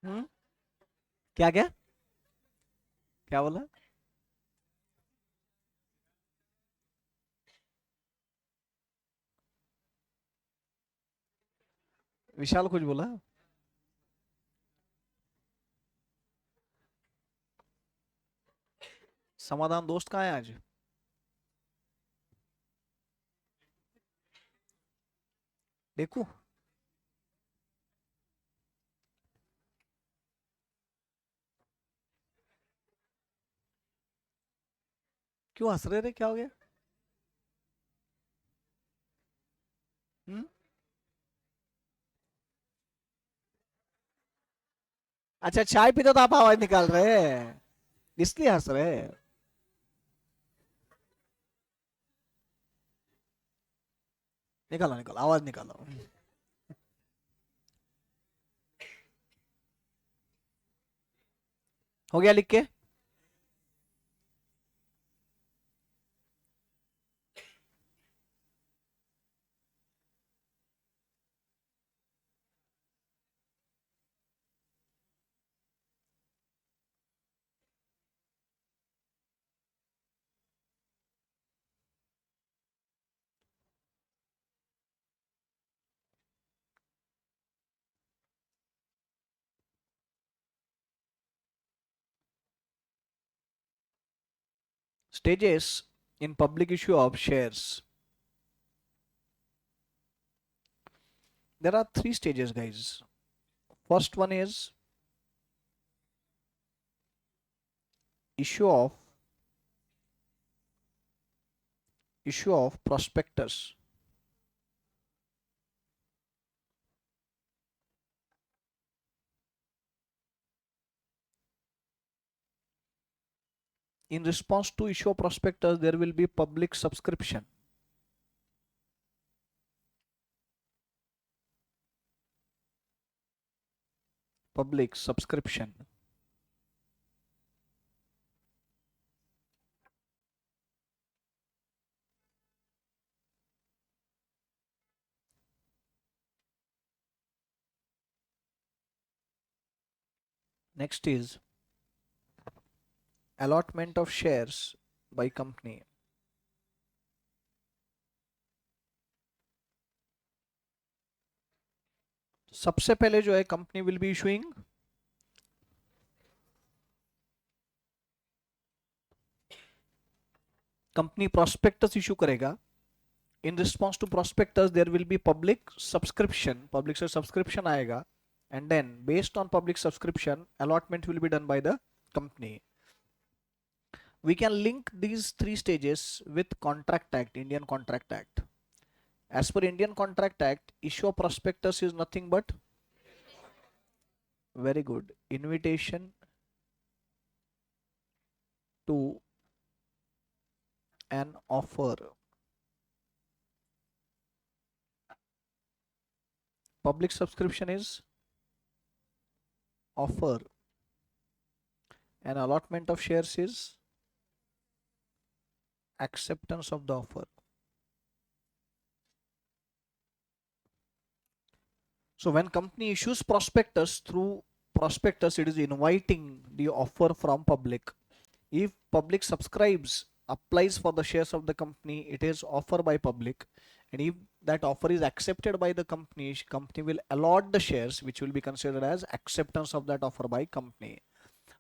हम्म। क्या क्या? क्या बोला? विशाल कुछ बोला? समाधान दोस्त कहाँ है आज? देखो। क्यों हंस रहे रे, क्या हो गया? हम्म। अच्छा, चाय पीते तो आप आवाज निकाल रहे हैं, इसलिए हंस रहे हैं। निकालो निकालो, आवाज निकालो। हो गया लिख के? Stages in public issue of shares. There are 3 stages, guys. First one is issue of prospectus. In response to issue of prospectus, there will be public subscription. Public subscription. Next is allotment of shares by company. सबसे पहले जो है company will be issuing company prospectus issue करेगा. In response to prospectus there will be public से subscription आएगा, and then based on public subscription allotment will be done by the company. We can link these three stages with Contract Act, Indian Contract Act. As per Indian Contract Act, issue of prospectus is nothing but, very good, invitation to an offer. Public subscription is offer, and allotment of shares is acceptance of the offer. So when company issues prospectus, through prospectus it is inviting the offer from public. If public subscribes, applies for the shares of the company, it is offer by public, and if that offer is accepted by the company, company will allot the shares, which will be considered as acceptance of that offer by company.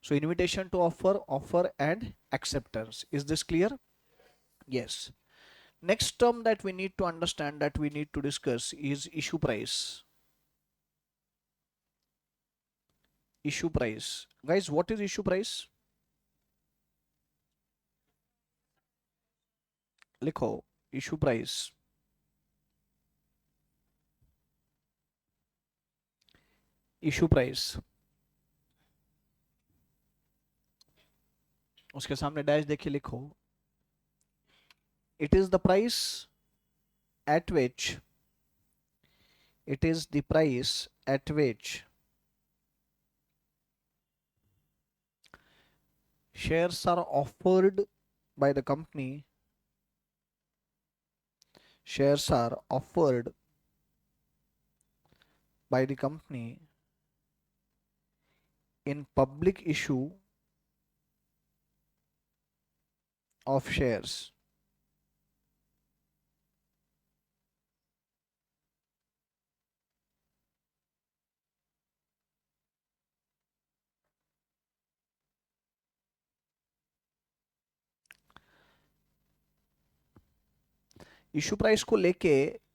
So invitation to offer, offer and acceptance. Is this clear? Yes. Next term that we need to understand, that we need to discuss, is issue price. Issue price. Guys, what is issue price? लिखो issue price. Issue price, उसके सामने dash देखिए, लिखो it is the price at which, it is the price at which shares are offered by the company, shares are offered by the company in public issue of shares. Issue price को लेके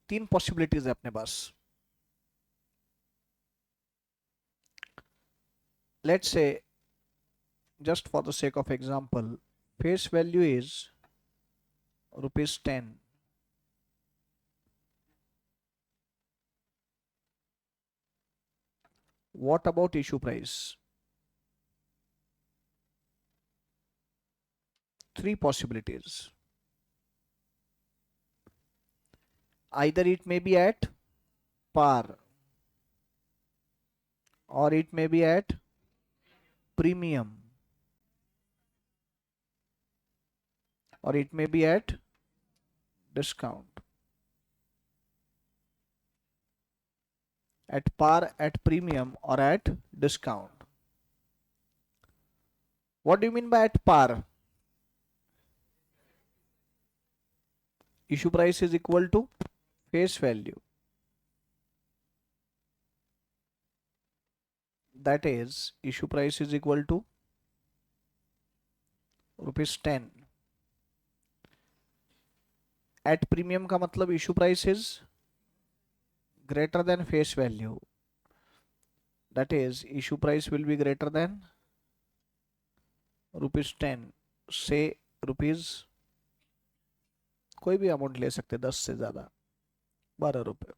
तीन possibilities है अपने पास. Let's say, just for the sake of example, face value is ₹10. What about issue price? Three possibilities. Either it may be at par, or it may be at premium, or it may be at discount. At par, at premium, or at discount. What do you mean by at par? Issue price is equal to face value. That is, issue price is equal to ₹10. At premium का मतलब issue price is greater than face value. That is, issue price will be greater than ₹10. Say rupees, कोई भी amount ले सकते, 10 से ज्यादा, ₹12.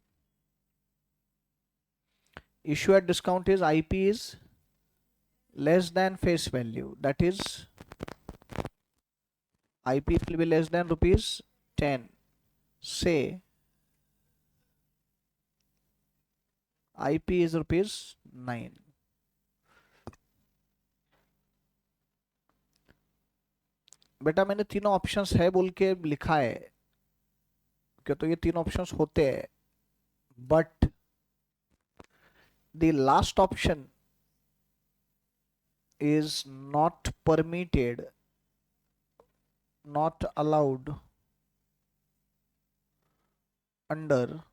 Issue at discount is IP is less than face value. That is, IP will be less than ₹10. Say IP is ₹9. बेटा मैंने तीनों options है बोल के लिखा है, क्या तो ये तीन ऑप्शंस होते हैं, but the last option is not permitted, not allowed under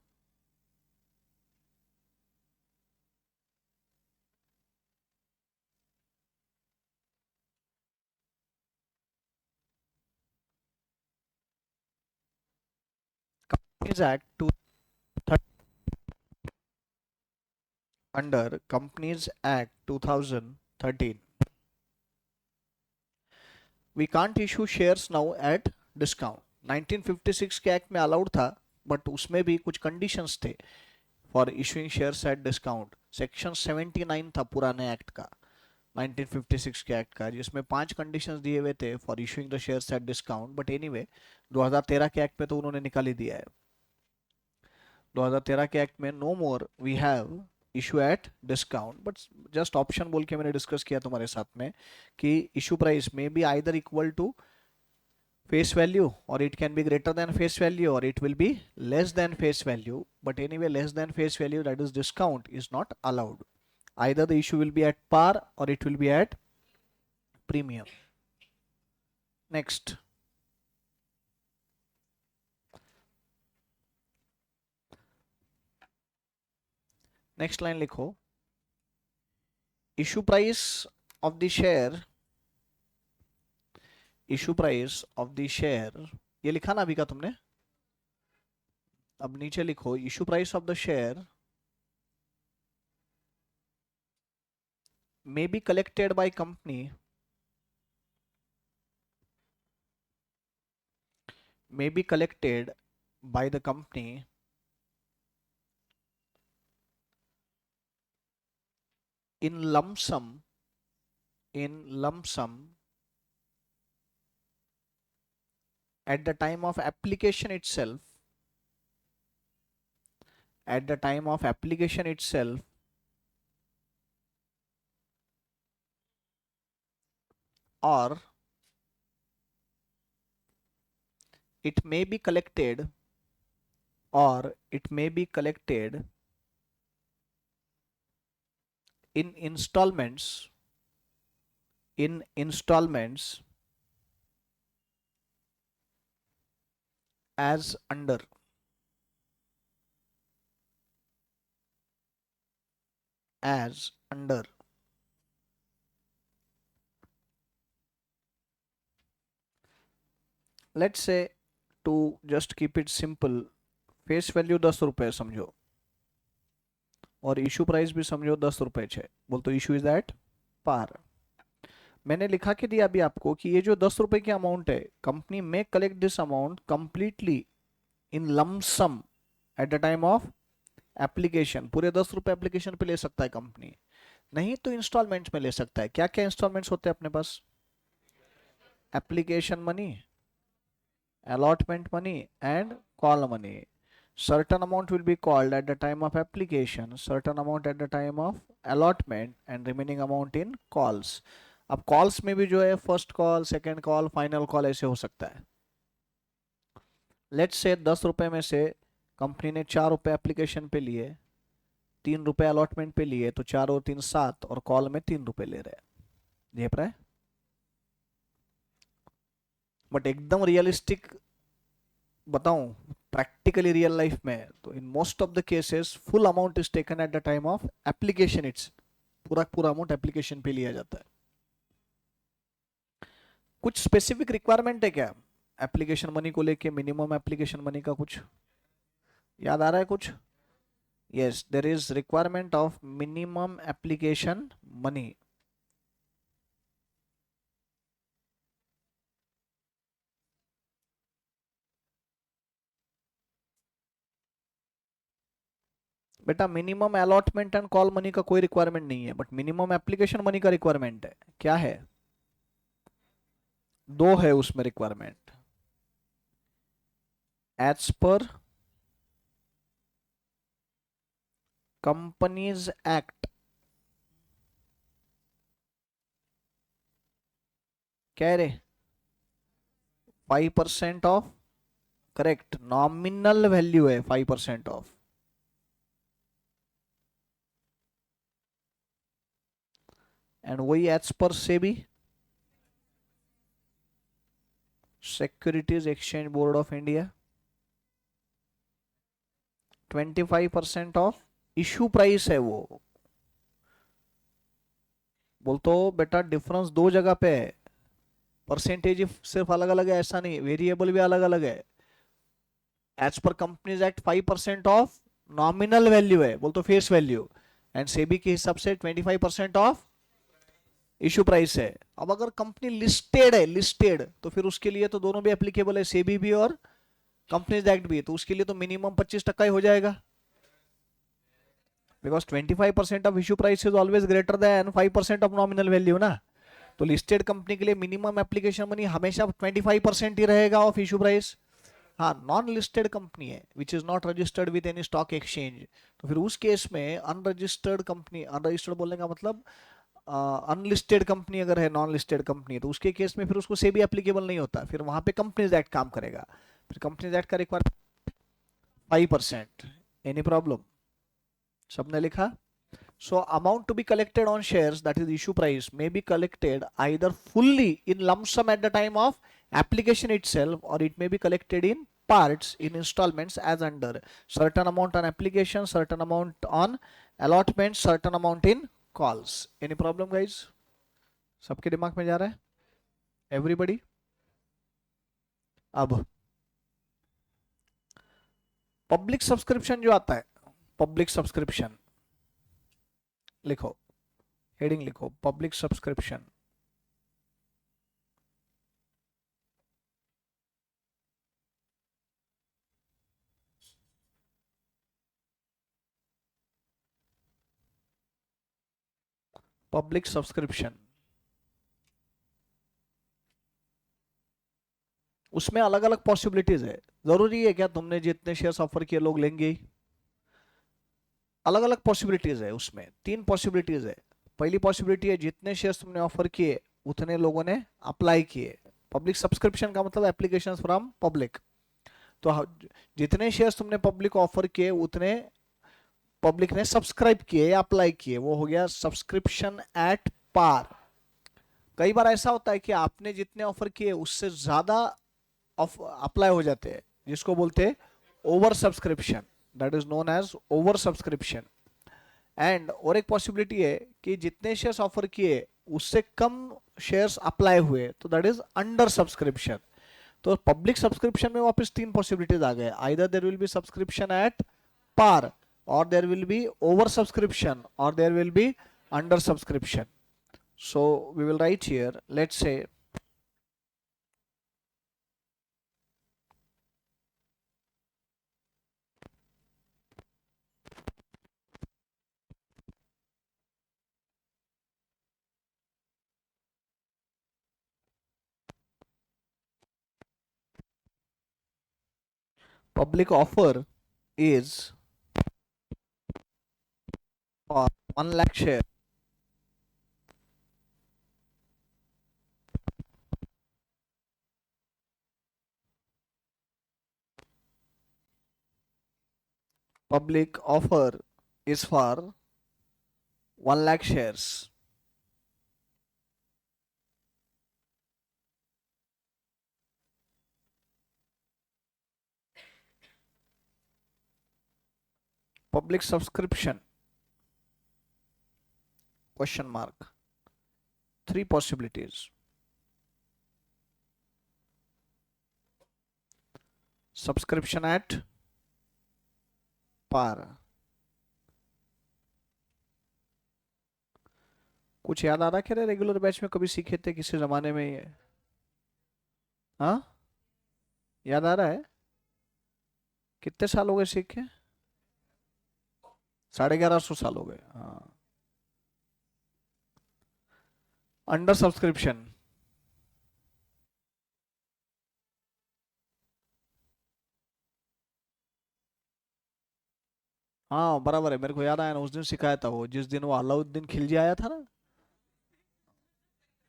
Companies Act to under Companies Act 2013. We can't issue shares now at discount. 1956 के एक्ट में अलाउड था, बट उसमें भी कुछ कंडीशंस थे for issuing shares at discount. Section 79 था पुराने act का, 1956 के एक्ट का, जिसमें 5 कंडीशंस दिए हुए थे for issuing the shares at discount. But anyway 2013 के एक्ट में तो उन्होंने निकाल ही दिया है. 2013 के एक्ट में no more we have issue at discount. But just option बोल के मैंने डिस्कस किया तुम्हारे साथ में कि इशू प्राइस में be either equal to face value, or it can be greater than face value, or it will be less than face value. But anyway, less than face value, that is discount, is not allowed. Either the issue will be at par or it will be at premium. Next, next line लिखो, issue price of the share, issue price of the share, ये लिखा ना अभी का तुमने. अब नीचे लिखो, issue price of the share may be collected by company, may be collected by the company in lump sum, in lump sum at the time of application itself, at the time of application itself, or it may be collected, or it may be collected in installments, in installments as under, as under. Let's say, to just keep it simple, face value 10 रुपए समझो और issue price भी समझो 10 रुपए है, बोल तो issue is at par. मैंने लिखा के दिया अभी आपको कि ये जो 10 रुपए की अमाउंट है, कंपनी में collect this amount completely in lump sum at the time of application. पूरे 10 रुपए एप्लीकेशन पे ले सकता है कंपनी, नहीं तो इंस्टॉलमेंट में ले सकता है. क्या क्या इंस्टॉलमेंट्स होते हैं अपने पास? Application money, allotment money and call money. Certain amount will be called at the time of application, certain amount at the time of allotment and remaining amount in calls. अब calls में भी जो है first call, second call, final call ऐसे हो सकता है. Let's say 10 रुपए में से कंपनी ने 4 रुपए एप्लीकेशन पे लिए, 3 रुपए अलॉटमेंट पे लिए, तो 4 और 3 7, और कॉल में 3 रुपए ले रहे हैं. देख रहा है? बट एकदम रियलिस्टिक बताऊं, प्रैक्टिकली रियल लाइफ में तो in most of the cases full amount is taken at the time of application. It's पूरा पूरा अमाउंट एप्लीकेशन पे लिया जाता है. कुछ स्पेसिफिक रिक्वायरमेंट है क्या एप्लीकेशन मनी को लेके? मिनिमम एप्लीकेशन मनी का कुछ याद आ रहा है कुछ? Yes, there is requirement of minimum application money. बेटा minimum allotment and call money का कोई रिक्वायरमेंट नहीं है, बट मिनिमम एप्लीकेशन मनी का रिक्वायरमेंट है. क्या है? दो है उसमें requirement. As per companies act, क्या है रे? 5% ऑफ, करेक्ट, नॉमिनल वैल्यू है 5% ऑफ. एंड वही एज पर से भी securities exchange board of India 25% of issue price है वो. बोल तो बेटा डिफरेंस दो जगह पे है, परसेंटेज सिर्फ अलग अलग है ऐसा नहीं, वेरिएबल भी अलग अलग है. As per companies act 5% of nominal value है, बोल तो फेस वैल्यू, एंड सेबी के हिसाब से 25% ऑफ इशू प्राइस है। अब अगर कंपनी लिस्टेड है, लिस्टेड, तो फिर उसके लिए तो दोनों भी एप्लीकेबल है, सेबी भी और कंपनीज एक्ट भी, तो उसके लिए तो मिनिमम 25% ही हो जाएगा, because 25% of issue price is always greater than 5% of nominal value ना। तो लिस्टेड कंपनी के लिए मिनिमम एप्लीकेशन मनी हमेशा 25% ही रहेगा ऑफ इशू प्राइस। हाँ, नॉन लिस्टेड कंपनी है which is not registered with any stock exchange, तो फिर उस केस में अनरजिस्टर्ड कंपनी, अनरजिस्टर्ड बोलने का मतलब अनलिस्टेड कंपनी अगर है, नॉन लिस्टेड कंपनी, तो उसके केस में फिर उसको सेबी एप्लीकेबल नहीं होता, फिर वहां पे कंपनीज एक्ट काम करेगा, फिर कंपनीज एक्ट का रिक्वायरमेंट 5%। Any problem? सबने लिखा? So amount to be collected on shares, that is issue price, may be collected either fully in lump sum at the time of application itself, or it may be collected in parts in installments as under: certain amount on application, certain amount on allotment, certain amount in calls. Any problem guys? सबके दिमाग में जा रहा है? Everybody? अब public subscription जो आता है, पब्लिक सब्सक्रिप्शन लिखो, हेडिंग लिखो पब्लिक सब्सक्रिप्शन। पब्लिक सब्सक्रिप्शन, उसमें अलग अलग पॉसिबिलिटीज है। जरूरी है क्या तुमने जितने शेयर्स ऑफर किए लोग लेंगे ही? अलग अलग पॉसिबिलिटीज है उसमें, 3 पॉसिबिलिटीज है। पहली पॉसिबिलिटी है जितने शेयर्स तुमने ऑफर किए उतने लोगों ने अप्लाई किए। पब्लिक सब्सक्रिप्शन का मतलब एप्लीकेशन फ्रॉम पब्लिक, तो जितने शेयर्स तुमने पब्लिक ऑफर किए उतने पब्लिक ने सब्सक्राइब किए या अप्लाई किए, वो हो गया सब्सक्रिप्शन एट पार। कई बार ऐसा होता है कि आपने जितने ऑफर किए उससे ज्यादा अप्लाई हो जाते हैं, जिसको बोलते हैं over subscription, that is known as over subscription. And और एक पॉसिबिलिटी है कि जितने शेयर्स ऑफर किए उससे कम शेयर्स अप्लाई हुए, तो दैट इज अंडर सब्सक्रिप्शन। तो पब्लिक सब्सक्रिप्शन में वापस 3 पॉसिबिलिटीज आ गए, either there will be subscription at par, और there will be over subscription, और there will be under subscription. So we will write here, let's say public offer is for 1 lakh share. Public offer is for 1 lakh shares. Public subscription, question mark, 3 possibilities. Subscription at par. कुछ याद आ रहा क्या रे, regular batch में कभी सीखे थे किसी जमाने में ये? हाँ, याद आ रहा है? कितने साल हो गए सीखे? 1150 साल हो गए। हाँ, अंडर सब्सक्रिप्शन, हाँ बराबर है, मेरे को याद आया ना, उस दिन सिखाया था वो, जिस दिन वो अलाउद्दीन खिलजी आया था ना,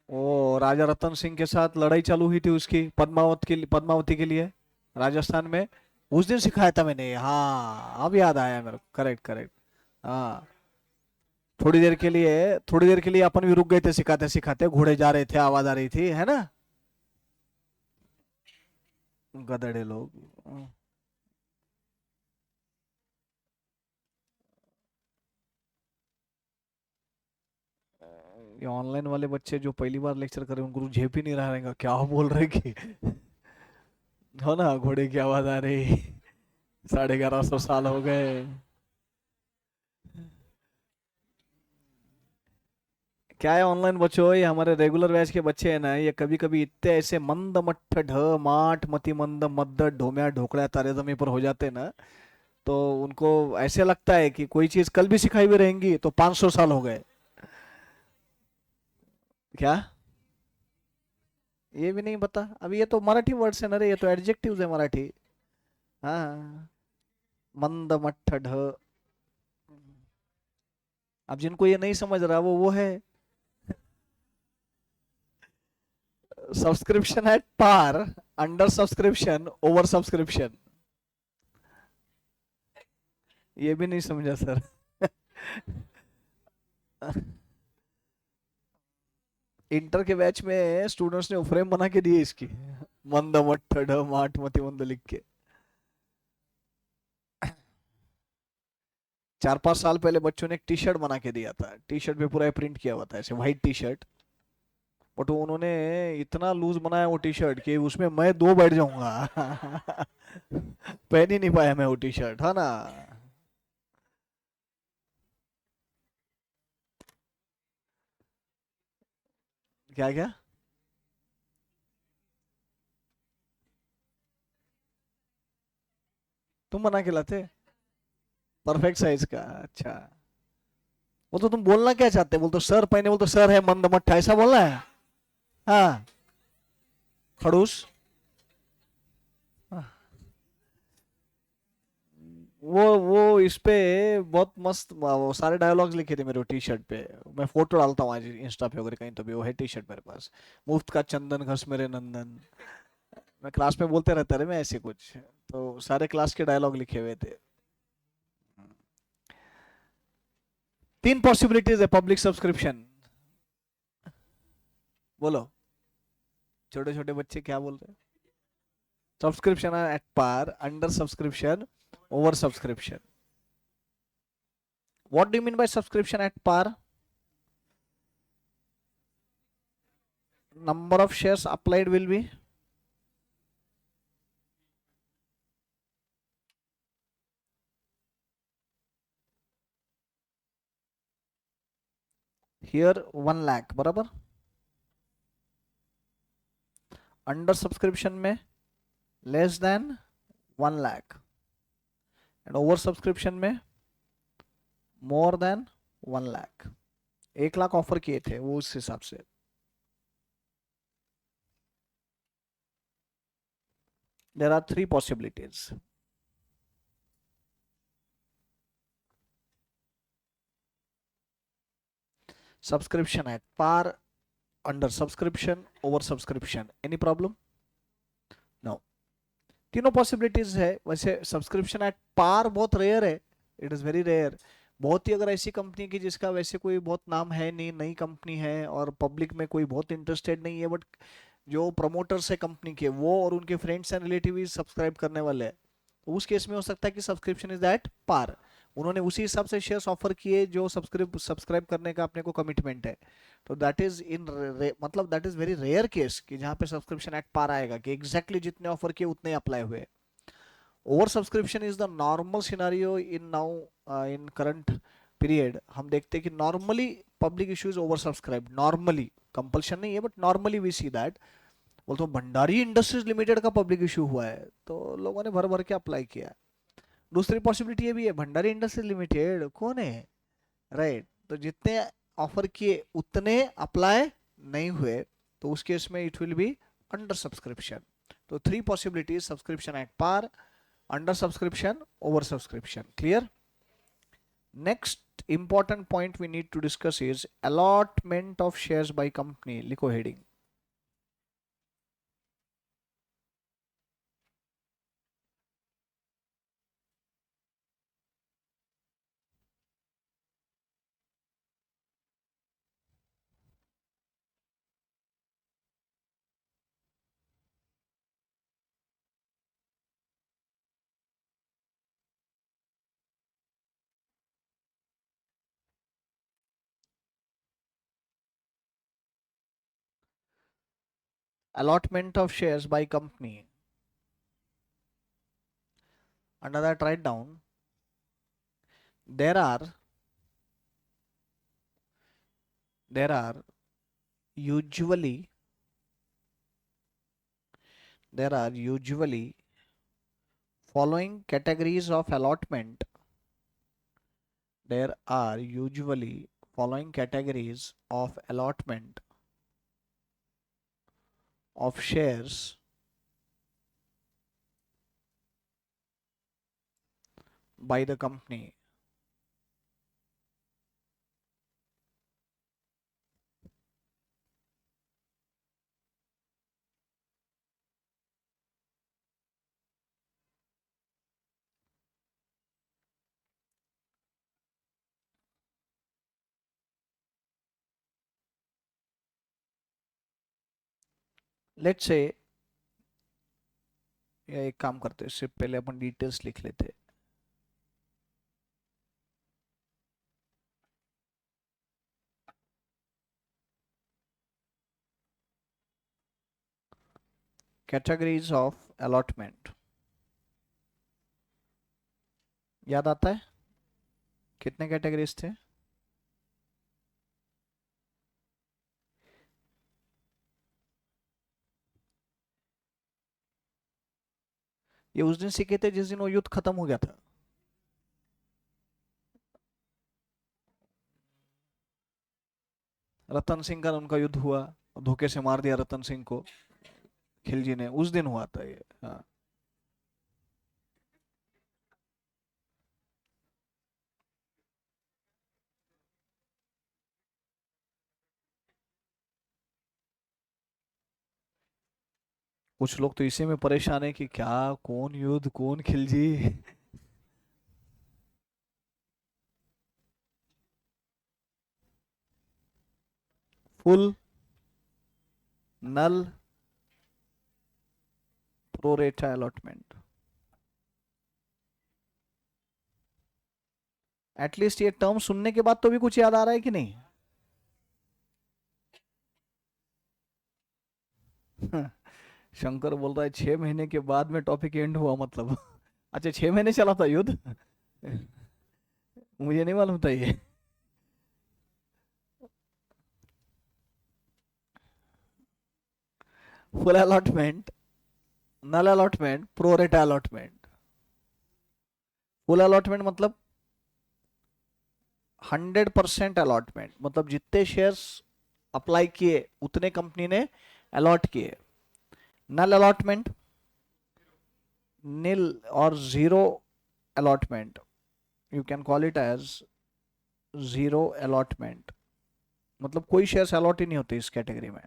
वो राजा रतन सिंह के साथ लड़ाई चालू हुई थी उसकी, पद्मावती के लिए राजस्थान में, उस दिन सिखाया था मैंने। हाँ अब याद आया मेरे को, करेक्ट करेक्ट। हाँ, थोड़ी देर के लिए अपन भी रुक गए थे, सिखाते सिखाते घोड़े जा रहे थे, आवाज आ रही थी, है ना? गधड़े लोग। ये ऑनलाइन वाले बच्चे जो पहली बार लेक्चर कर रहे हैं, उनको झेप ही नहीं रहा रहेगा क्या बोल रहे कि हो ना, घोड़े की आवाज आ रही। 1150 साल हो गए। क्या है ऑनलाइन बच्चों, ये हमारे रेगुलर बैच के बच्चे हैं ना, ये कभी कभी इतने ऐसे मंद मट्ठ ढ माठ मति मंद मद्द ढोम्या ढोकड़ा तारे जमी पर हो जाते हैं ना, तो उनको ऐसे लगता है कि कोई चीज कल भी सिखाई हुई रहेंगी तो 500 साल हो गए। क्या? ये भी नहीं पता? अभी ये तो मराठी वर्ड्स है ना रे, ये तो एडजेक्टिव्स है मराठी। हाँ। मंद मट्ठ ढ। अब जिनको ये नहीं समझ रहा वो है। Subscription at par, under subscription, over subscription. ये भी नहीं समझा सर? इंटर के बैच में स्टूडेंट्स ने फ्रेम बना के दिए इसकी, मंद मट्ठ ढ माठ मति मंद लिख के। 4-5 साल पहले बच्चों ने एक टी शर्ट बना के दिया था, टी शर्ट पे पूरा प्रिंट किया हुआ था ऐसे व्हाइट टी शर्ट। बट वो उन्होंने इतना लूज बनाया वो टी शर्ट कि उसमें मैं दो बैठ जाऊंगा। पहन ही नहीं पाया मैं वो टी शर्ट, है ना? क्या क्या? तुम बना के लाते? परफेक्ट साइज का, अच्छा। वो तो तुम बोलना क्या चाहते, बोल तो सर पहने, बोल तो सर है मंद मट्ठा, ऐसा बोलना है? हाँ। खड़ूस। वो इस पे बहुत मस्त वो सारे डायलॉग्स लिखे थे मेरे टी शर्ट पे। मैं फोटो डालता हूँ आज इंस्टा पे वगैरह कहीं, तो भी वो है टी शर्ट मेरे पास। मुफ्त का चंदन घस मेरे नंदन। मैं क्लास में बोलते रहता रहे मैं ऐसे कुछ, तो सारे क्लास के डायलॉग लिखे हुए थे। 3 पॉसिबिलिटीज है पब्लिक सब्सक्रिप्शन। बोलो। छोटे छोटे बच्चे क्या बोल रहे हैं? Subscription at par, under subscription, over subscription. What do you mean by subscription at par? Number of shares applied will be here 1 lakh बराबर। अंडर सब्सक्रिप्शन में less than 1 lakh, and over subscription में more than 1 lakh. 1 lakh offer किए थे वो उस हिसाब से। There are 3 possibilities. Subscription at par, under subscription, over subscription, any problem? No. तीनों पॉसिबिलिटीज है। वैसे सब्सक्रिप्शन एट पार बहुत रेयर है, इट इज वेरी रेयर। बहुत ही अगर ऐसी कंपनी की जिसका वैसे कोई बहुत नाम है नहीं, नई कंपनी है और पब्लिक में कोई बहुत इंटरेस्टेड नहीं है, बट जो प्रमोटर्स है कंपनी के वो और उनके friends and relative he subscribe करने वाले हैं, तो उस केस में हो सकता है कि सब्सक्रिप्शन इज दैट पार। उन्होंने उसी हिसाब से शेयर्स ऑफर किए जो सब्सक्राइब सब्सक्राइब करने का अपने को कमिटमेंट है। तो दैट इज इन मतलब that is very rare case कि जहाँ पे सब्सक्रिप्शन एट पार आएगा कि एग्जैक्टली जितने ऑफर किए उतने अप्लाई हुए। Over subscription is the normal scenario in now in current period. हम देखते हैं कि normally public issue is over subscribe, normally, compulsion नहीं है but normally we see that. बोलते हो भंडारी इंडस्ट्रीज लिमिटेड का पब्लिक इशू हुआ है तो लोगों ने भर भर के अप्लाई किया। दूसरी पॉसिबिलिटी ये भी है, भंडारी इंडस्ट्रीज लिमिटेड कौन है? राइट, तो जितने ऑफर किए उतने अप्लाई नहीं हुए, तो उस केस में it will be under subscription. तो 3 possibilities, subscription at par, under subscription, over subscription. Clear? Next important point we need to discuss is allotment of shares by company. लिखो heading. Allotment of shares by company. Under that, write down there are usually following categories of allotment. There are usually following categories of allotment of shares by the company. Let's say, या एक काम करते हैं, इससे पहले अपन details लिख लेते। Categories of allotment याद आता है? कितने कैटेगरीज थे? ये उस दिन सीखे थे जिस दिन वो युद्ध खत्म हो गया था। रतन सिंह का उनका युद्ध हुआ, धोखे से मार दिया रतन सिंह को खिलजी ने, उस दिन हुआ था ये। हाँ, कुछ लोग तो इसी में परेशान है कि क्या, कौन युद्ध, कौन खिलजी। फुल, नल, प्रोरेटा अलॉटमेंट। एटलीस्ट ये टर्म सुनने के बाद तो भी कुछ याद आ रहा है कि नहीं? शंकर बोल रहा है 6 महीने के बाद में टॉपिक एंड हुआ मतलब। अच्छा, 6 महीने चला था युद्ध? मुझे नहीं मालूम था ये। Full allotment, null allotment, pro rata allotment. Full allotment मतलब 100% अलॉटमेंट, मतलब जितने शेयर्स अप्लाई किए उतने कंपनी ने अलॉट किए। नल अलॉटमेंट, नील और zero allotment, you can call it as zero allotment, मतलब कोई शेयर्स अलॉट ही नहीं होते इस कैटेगरी में।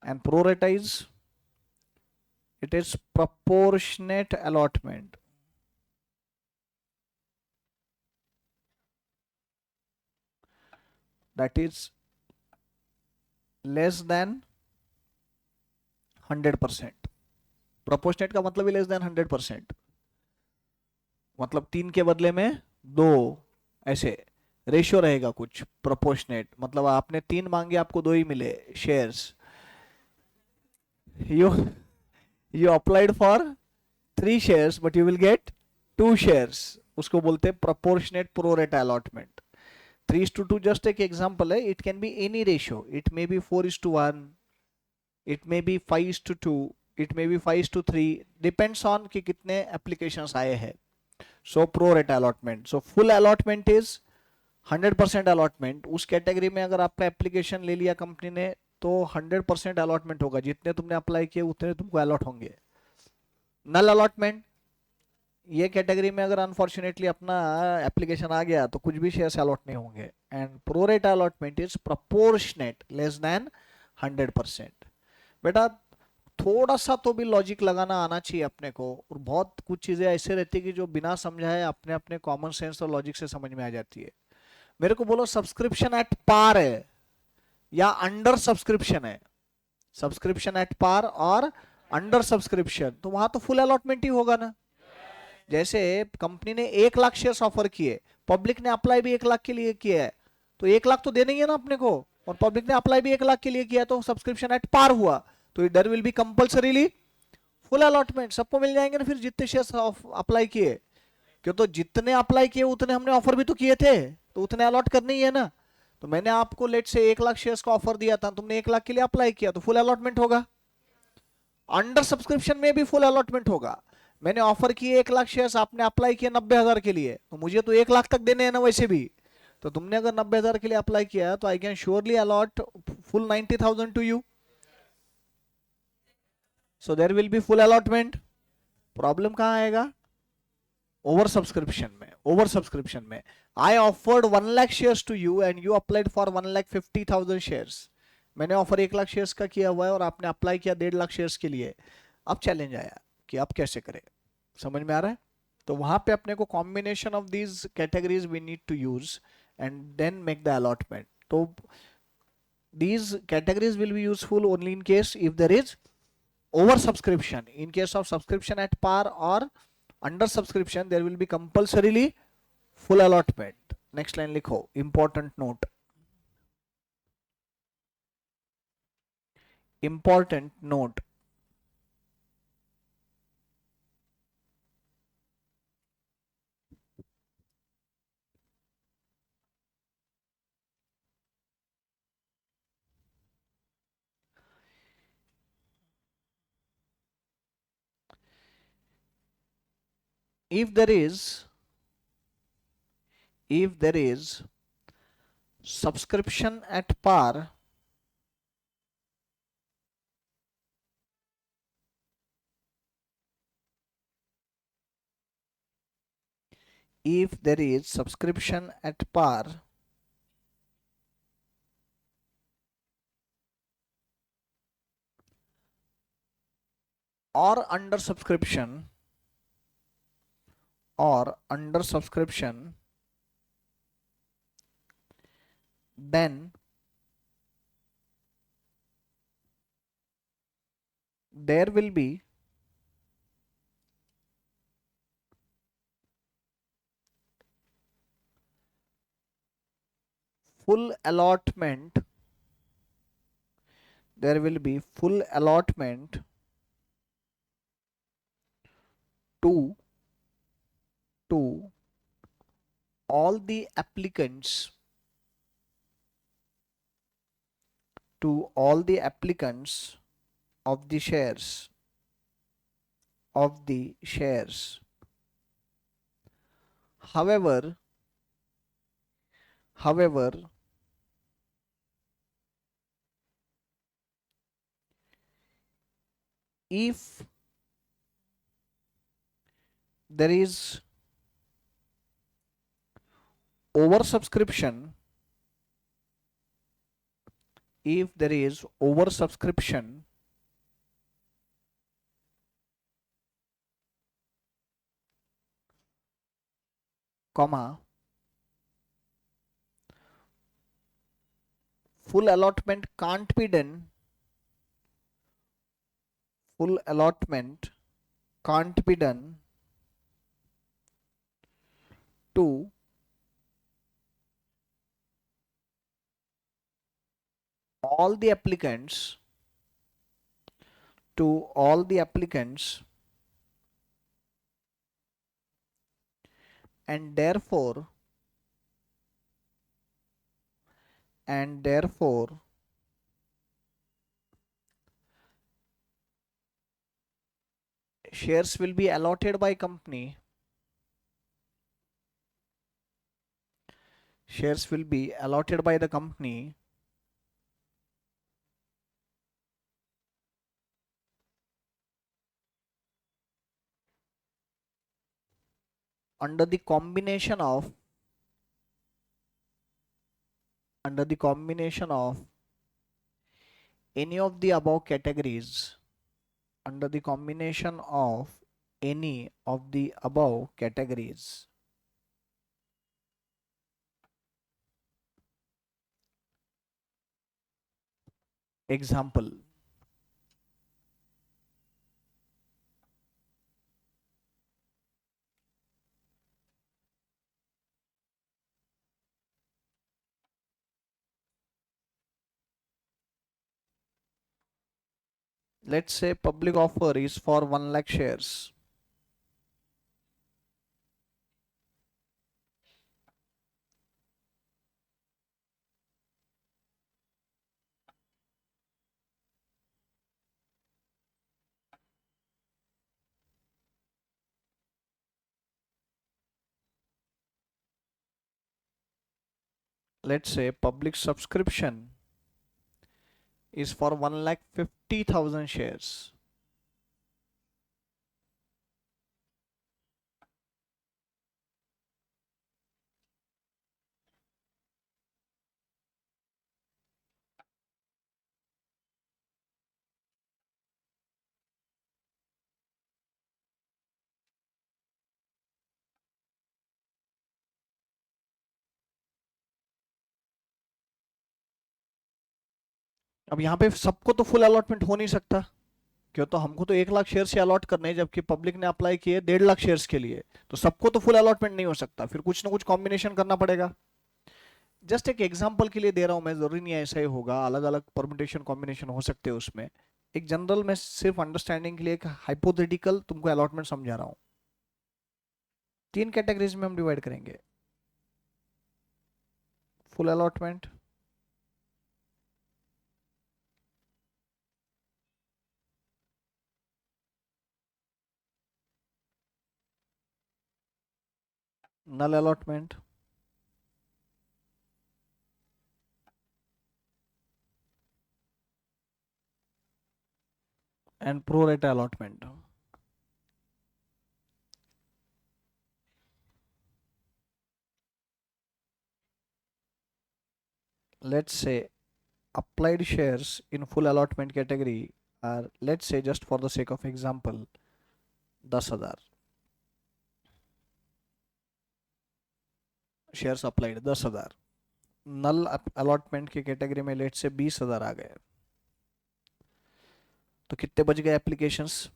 And pro rata is, it is proportionate allotment, that is less than 100%। Proportionate का मतलब ही लेस देन 100%, मतलब 3 के बदले में 2, ऐसे रेशियो रहेगा कुछ। प्रोपोर्शनेट मतलब आपने 3 मांगे, आपको 2 ही मिले shares. You applied for 3 shares but you will get 2 shares, उसको बोलते हैं प्रोपोर्शनेट प्रोरेटा अलॉटमेंट। 3:2 just एक एग्जांपल है, it can be any ratio, it may be 4:1, it may be 5:2, it may be 5:3, depends on कि कितने applications आए हैं। So pro rata allotment, so full allotment is 100% allotment. उस कैटेगरी में अगर आपका एप्लीकेशन ले लिया कंपनी ने तो 100% अलॉटमेंट होगा, जितने तुमने अप्लाई किए उतने तुमको अलॉट होंगे। नल अलॉटमेंट, ये कैटेगरी में अगर अनफॉर्चुनेटली अपना एप्लीकेशन आ गया तो कुछ भी शेयर्स अलॉट नहीं होंगे। And pro rata allotment is proportionate less than 100%। बेटा थोड़ा सा तो भी लॉजिक लगाना आना चाहिए अपने को, और बहुत कुछ चीजें ऐसे रहती है कि जो बिना समझाए अपने अपने कॉमन सेंस और लॉजिक से समझ में आ जाती है। मेरे को बोलो सब्सक्रिप्शन एट पार है या अंडर सब्सक्रिप्शन है, सब्सक्रिप्शन एट पार और अंडर सब्सक्रिप्शन, तो वहां तो फुल अलॉटमेंट ही होगा ना। जैसे कंपनी ने 1 लाख शेयर्स ऑफर किए, पब्लिक ने अप्लाई भी 1 लाख के लिए किया है, तो 1 लाख तो देना ही है ना अपने को, और पब्लिक ने अप्लाई भी 1 लाख के लिए किया, तो सब्सक्रिप्शन एट पार हुआ, तो there will be compulsorily full allotment सबको मिल जाएंगे ना फिर, जितने शेयर्स अप्लाई किए, क्यों तो जितने अप्लाई किए उतने हमने ऑफर भी तो किए थे, तो उतने अलॉट करने ही है ना। तो मैंने आपको लेट से 1 लाख शेयर्स का ऑफर दिया था, तुमने 1 लाख के लिए अप्लाई किया, तो फुल अलॉटमेंट होगा। अंडर सब्सक्रिप्शन में भी फुल अलॉटमेंट होगा। मैंने ऑफर किए 1 लाख शेयर्स, आपने अप्लाई किया 90,000 के लिए, तो मुझे तो 1 लाख तक देने हैं ना वैसे भी। तो तुमने अगर 90,000 के लिए अप्लाई किया तो I can surely allot full 90,000 to you, so there will be full allotment. Problem कहाँ आएगा? ओवर सब्सक्रिप्शन में। ओवर सब्सक्रिप्शन में I offered 1 lakh shares to you and you applied for 1,50,000 shares. मैंने ऑफर 1 लाख शेयर्स का किया हुआ है और आपने अप्लाई किया 1.5 लाख शेयर्स के लिए। अब चैलेंज आया कि आप कैसे करें, समझ में आ रहा है? तो वहां पे अपने को combination of these categories we need to use and then make the allotment. तो these categories will be useful only in case if there is over subscription. In case of subscription at par or under subscription, there will be compulsorily full allotment. Next line likho, important note, important note. If there is, if there is subscription at par, if there is subscription at par or under subscription, or under subscription, then there will be full allotment, there will be full allotment to to all the applicants, to all the applicants of the shares, of the shares. However, however, if there is oversubscription, if there is oversubscription, comma, full allotment can't be done, full allotment can't be done to all the applicants, to all the applicants, and therefore, and therefore shares will be allotted by company, shares will be allotted by the company under the combination of, under the combination of any of the above categories, under the combination of any of the above categories. Example, Let's say public offer is for 1 lakh shares. Let's say public subscription is for 1,50,000 shares. अब यहाँ पे सबको तो full allotment हो नहीं सकता, क्यों? तो हमको तो 1 लाख शेयर से अलॉट करने हैं, जबकि पब्लिक ने अप्लाई किए 1.5 लाख शेयर्स के लिए, तो सबको तो फुल अलॉटमेंट नहीं हो सकता, फिर कुछ ना कुछ कॉम्बिनेशन करना पड़ेगा। जस्ट एक एग्जांपल के लिए दे रहा हूं मैं, जरूरी नहीं है ऐसा ही होगा, अलग अलग परमुटेशन कॉम्बिनेशन हो सकते हैं उसमें। एक जनरल में सिर्फ अंडरस्टैंडिंग के लिए एक हाइपोथेटिकल तुमको अलॉटमेंट समझा रहा हूँ। 3 कैटेगरीज में हम डिवाइड करेंगे। Full allotment, null allotment, and pro rata allotment. Let's say applied shares in full allotment category are, let's say just for the sake of example, 10,000 shares applied, 10,000। Null allotment की category में let say 20,000 आ गए, तो कितने बच गए applications?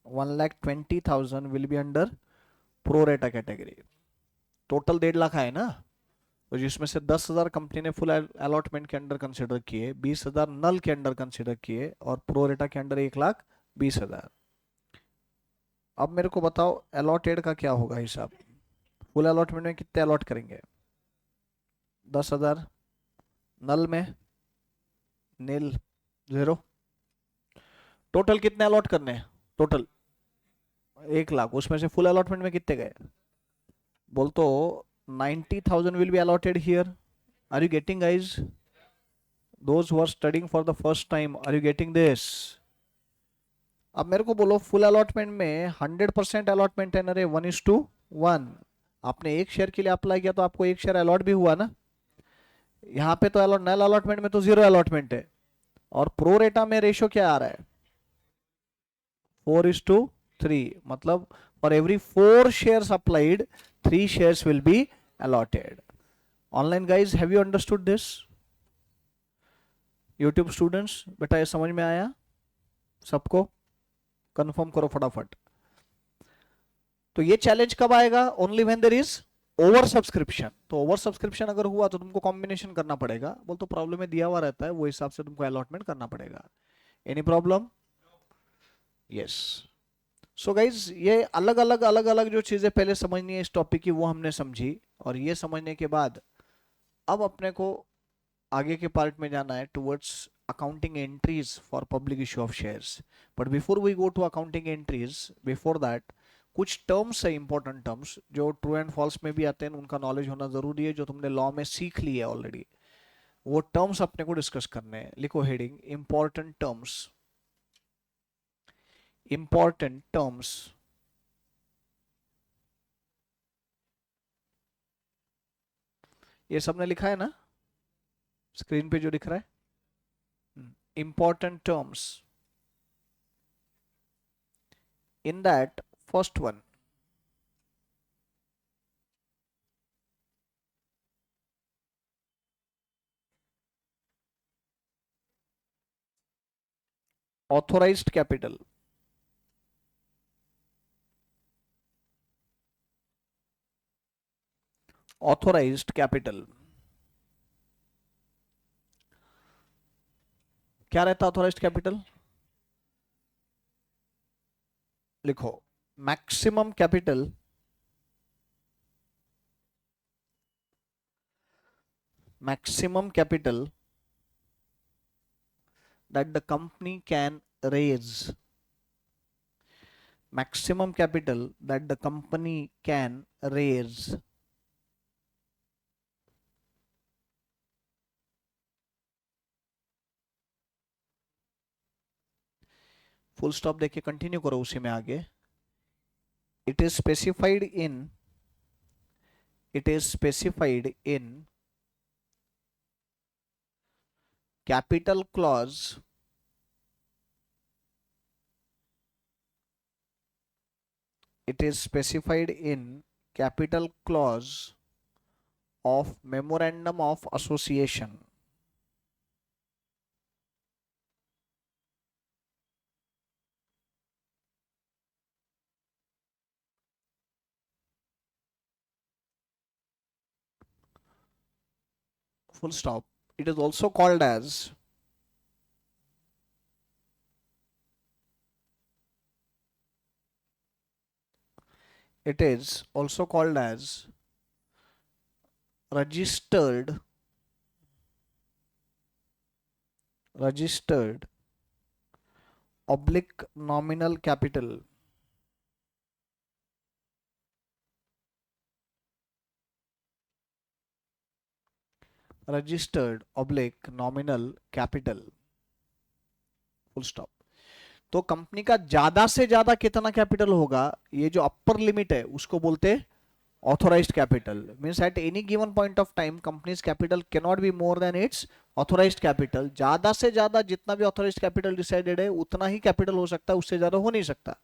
1,20,000 will be under pro rata category. Total 1.5 lakh आए ना, तो जिसमें से 10,000 कंपनी ने फुल अलॉटमेंट के अंडर कंसिडर किए, 20,000 नल के अंडर कंसिडर किए, और प्रो रेटा के अंडर 1,20,000। अब मेरे को बताओ अलॉटेड का क्या होगा हिसाब? फुल अलॉटमेंट में कितने अलॉट करेंगे? 10,000। नल में नील, 0। टोटल कितने अलॉट करने हैं? टोटल 1 लाख, उसमें से फुल अलॉटमेंट में कितने गए? बोल तो 90,000 will be allotted here. Are you getting guys? Those who are studying for the first time, are you getting this? अब मेरे को बोलो फुल अलॉटमेंट में 100% अलॉटमेंट है ना रे, 1:1। आपने एक शेयर के लिए अप्लाई किया तो आपको एक शेयर अलॉट भी हुआ ना। यहाँ पे तो अलॉट, नल अलॉटमेंट में तो 0 अलॉटमेंट है, और प्रो रेटा में रेशो क्या आ रहा है? 4:3। मतलब for every 4 shares applied, 3 shares will be allotted. Online guys, have you understood this? YouTube students, बेटा ये समझ में आया सबको? कंफर्म करो फटाफट। तो ये चैलेंज कब आएगा? Only when there is over subscription. तो ओवर सब्सक्रिप्शन अगर हुआ तो तुमको कॉम्बिनेशन करना पड़ेगा। बोल तो प्रॉब्लम में दिया हुआ रहता है, वो हिसाब से तुमको अलॉटमेंट करना पड़ेगा। Any problem? Yes. So guys, ये अलग अलग जो चीजें पहले समझनी है इस टॉपिक की, वो हमने समझी। और ये समझने के बाद अब अपने को आगे के पार्ट में जाना है towards accounting entries for public issue of shares. But before we go to accounting entries, before that कुछ टर्म्स है, इंपॉर्टेंट टर्म्स जो ट्रू एंड फॉल्स में भी आते हैं, उनका नॉलेज होना जरूरी है, जो तुमने लॉ में सीख ली है ऑलरेडी। वो टर्म्स अपने को डिस्कस करने हैं। लिखो heading, important terms. Important terms. ये सबने लिखा है ना स्क्रीन पे जो दिख रहा है? Important terms. In that first one, authorized capital. Authorized capital. क्या रहता है ऑथोराइज्ड कैपिटल? लिखो, maximum capital that the company can raise. Maximum capital that the company can raise. Full stop देखिए, कंटिन्यू करो उसी में आगे. It is specified in capital clause of memorandum of association. Full stop. It is also called as registered oblique nominal capital. Registered oblique nominal capital. Full stop. तो company का ज्यादा से ज्यादा कितना कैपिटल होगा, ये जो अपर लिमिट है उसको बोलते हैं authorised capital. Means at any given point of time company's capital can not be more than its authorised capital. ज्यादा से ज्यादा जितना भी ऑथोराइज्ड कैपिटल डिसाइडेड है उतना ही कैपिटल हो सकता है, उससे ज्यादा हो नहीं सकता.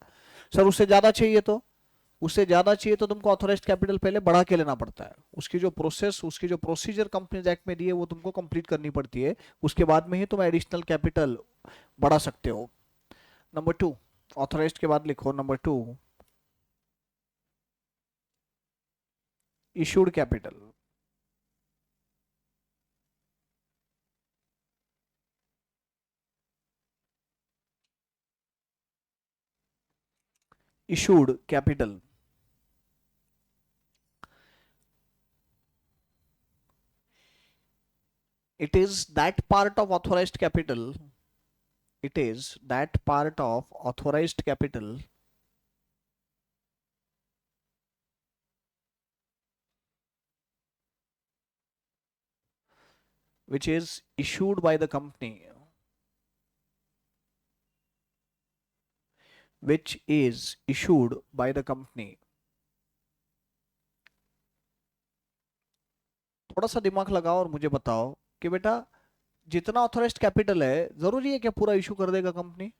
सर उससे ज्यादा चाहिए तो तुमको ऑथोराइज्ड कैपिटल पहले बढ़ा के लेना पड़ता है. उसकी जो प्रोसीजर कंपनीज एक्ट में दी है वो तुमको कंप्लीट करनी पड़ती है. उसके बाद में ही तुम एडिशनल कैपिटल बढ़ा सकते हो. नंबर 2, ऑथोराइज्ड के बाद लिखो number 2, issued capital. issued capital. It is that part of authorized capital. It is that part of authorized capital which is issued by the company. Which is issued by the company. थोड़ा सा दिमाग लगाओ और मुझे बताओ कि बेटा जितना ऑथोराइज्ड कैपिटल है जरूरी है क्या पूरा इशू कर देगा कंपनी?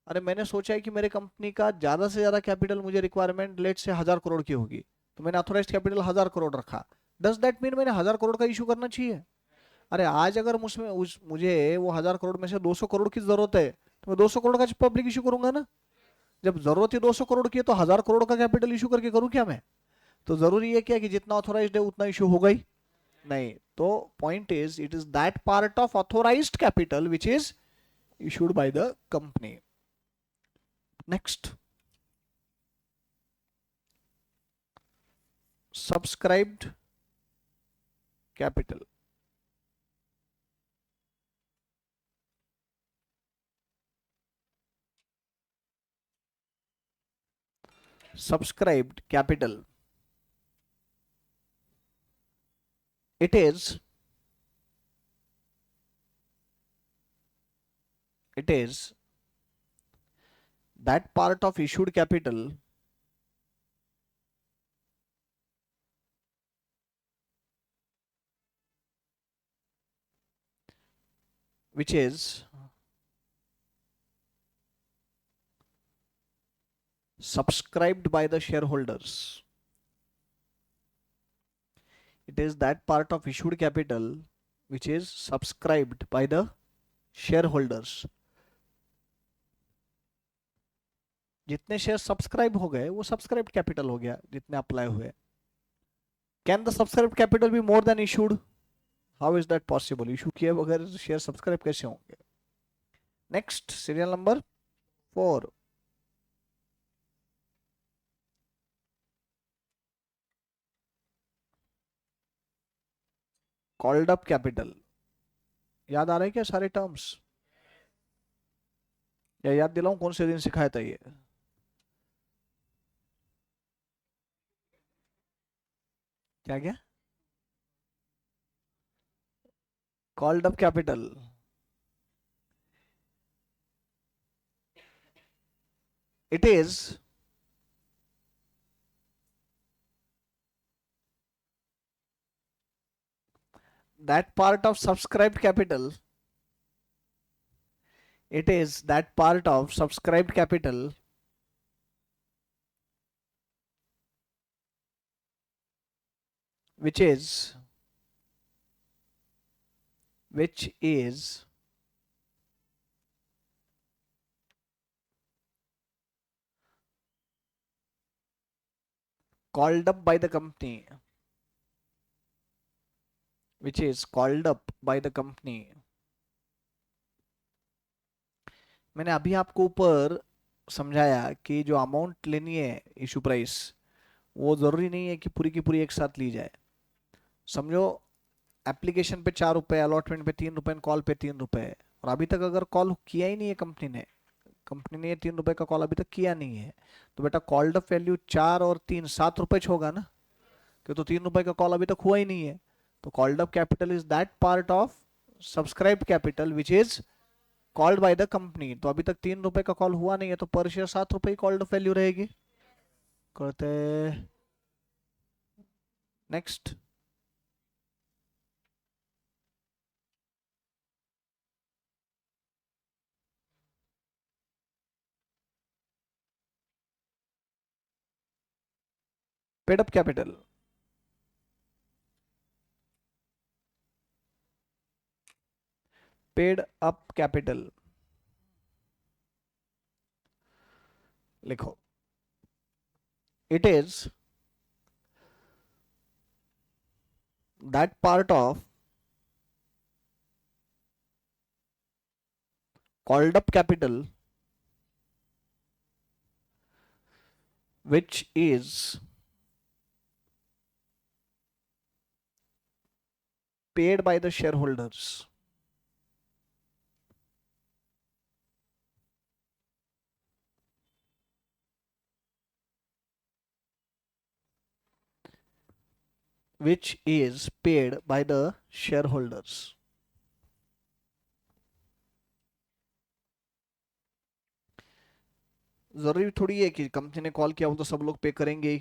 अरे मैंने सोचा है कि मेरे कंपनी का ज्यादा से ज्यादा कैपिटल मुझे रिक्वायरमेंट लेट से 1000 करोड़ की होगी, तो मैंने ऑथोराइज्ड कैपिटल 1000 करोड़ रखा. डज दैट मीन मैंने 1000 करोड़ का इशू करना चाहिए? अरे आज अगर मुझे वो 1000 करोड़ में से 200 करोड़ की जरूरत है तो मैं 200 करोड़ का पब्लिक इशू करूंगा ना. जब जरूरत ही 200 करोड़ की है तो 1000 करोड़ का कैपिटल इशू करके करूं क्या मैं? तो जरूरी है क्या कि जितना ऑथोराइज्ड है उतना इशू होगा ही नहीं. तो point is it is that part of authorised capital which is issued by the company. Next, subscribed capital. Subscribed capital. It is that part of issued capital which is subscribed by the shareholders. It is that part of issued capital which is subscribed by the shareholders. जितने share subscribe हो गए वो subscribed capital हो गया जितने apply हुए. Can the subscribed capital B more then issued? How is that possible? Issue किए बगैर शेयर सब्सक्राइब कैसे होंगे? Next, serial number 4. Called up capital. याद आ रहे हैं क्या सारे टर्म्स, या याद दिलाऊं कौन से दिन सिखाया था ये? क्या क्या? Called up capital. It is that part of subscribed capital. It is that part of subscribed capital which is which is called up by the company, which is called up by the company. मैंने अभी आपको ऊपर समझाया कि जो amount लेनी है issue price, वो ज़रूरी नहीं है कि पूरी की पूरी एक साथ ली जाए. समझो, एप्लीकेशन पे 4 रुपए, अलॉटमेंट पे 3 रुपए, कॉल पे 3 रुपए, और अभी तक अगर कॉल किया ही नहीं है कंपनी ने ये 3 रुपए का कॉल अभी तक किया नहीं है, तो बेटा कॉल्ड अप वैल्यू 4 और 3 7 रुपए होगा ना, कि तो 3 रुपए का कॉल अभी तक हुआ ही नहीं है. तो called up capital is that part of subscribe capital which is called by the company. तो अभी तक 3 रुपए का कॉल हुआ नहीं है, तो पर शेयर 7 रुपए ही कॉल्ड अप वैल्यू रहेगी. करते. Next. Paid up capital. Paid up capital लिखो. It is that part of called up capital which is paid by the shareholders. Which is paid by the shareholders. जरूरी थोड़ी है कि company ने call किया हो तो सब लोग पे करेंगे ही.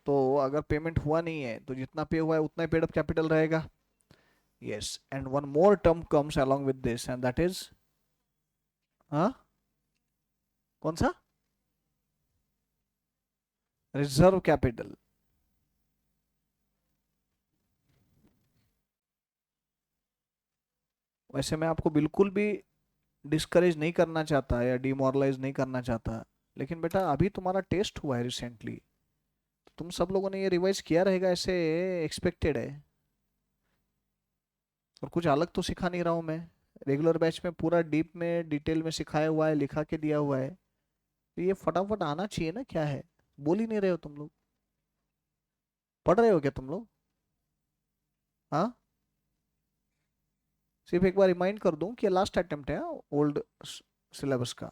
तो अगर पेमेंट हुआ नहीं है तो जितना पे हुआ है उतना ही पेड अप कैपिटल रहेगा. Yes, and one more term comes along with this and that is, हाँ, कौन सा? Reserve capital. वैसे मैं आपको बिल्कुल भी डिस्करेज नहीं करना चाहता या डिमोरलाइज नहीं करना चाहता, लेकिन बेटा अभी तुम्हारा टेस्ट हुआ है रिसेंटली, तुम सब लोगों ने ये रिवाइज किया रहेगा ऐसे एक्सपेक्टेड है. और कुछ अलग तो सिखा नहीं रहा हूँ मैं. रेगुलर बैच में पूरा डीप में डिटेल में सिखाया हुआ है, लिखा के दिया हुआ है. तो ये फटाफट आना चाहिए ना, क्या है? बोल ही नहीं रहे हो तुम लोग. पढ़ रहे हो क्या तुम लोग? हाँ. सिर्फ एक बार रिमाइंड कर दूं कि लास्ट अटेम्प्ट है ओल्ड सिलेबस का.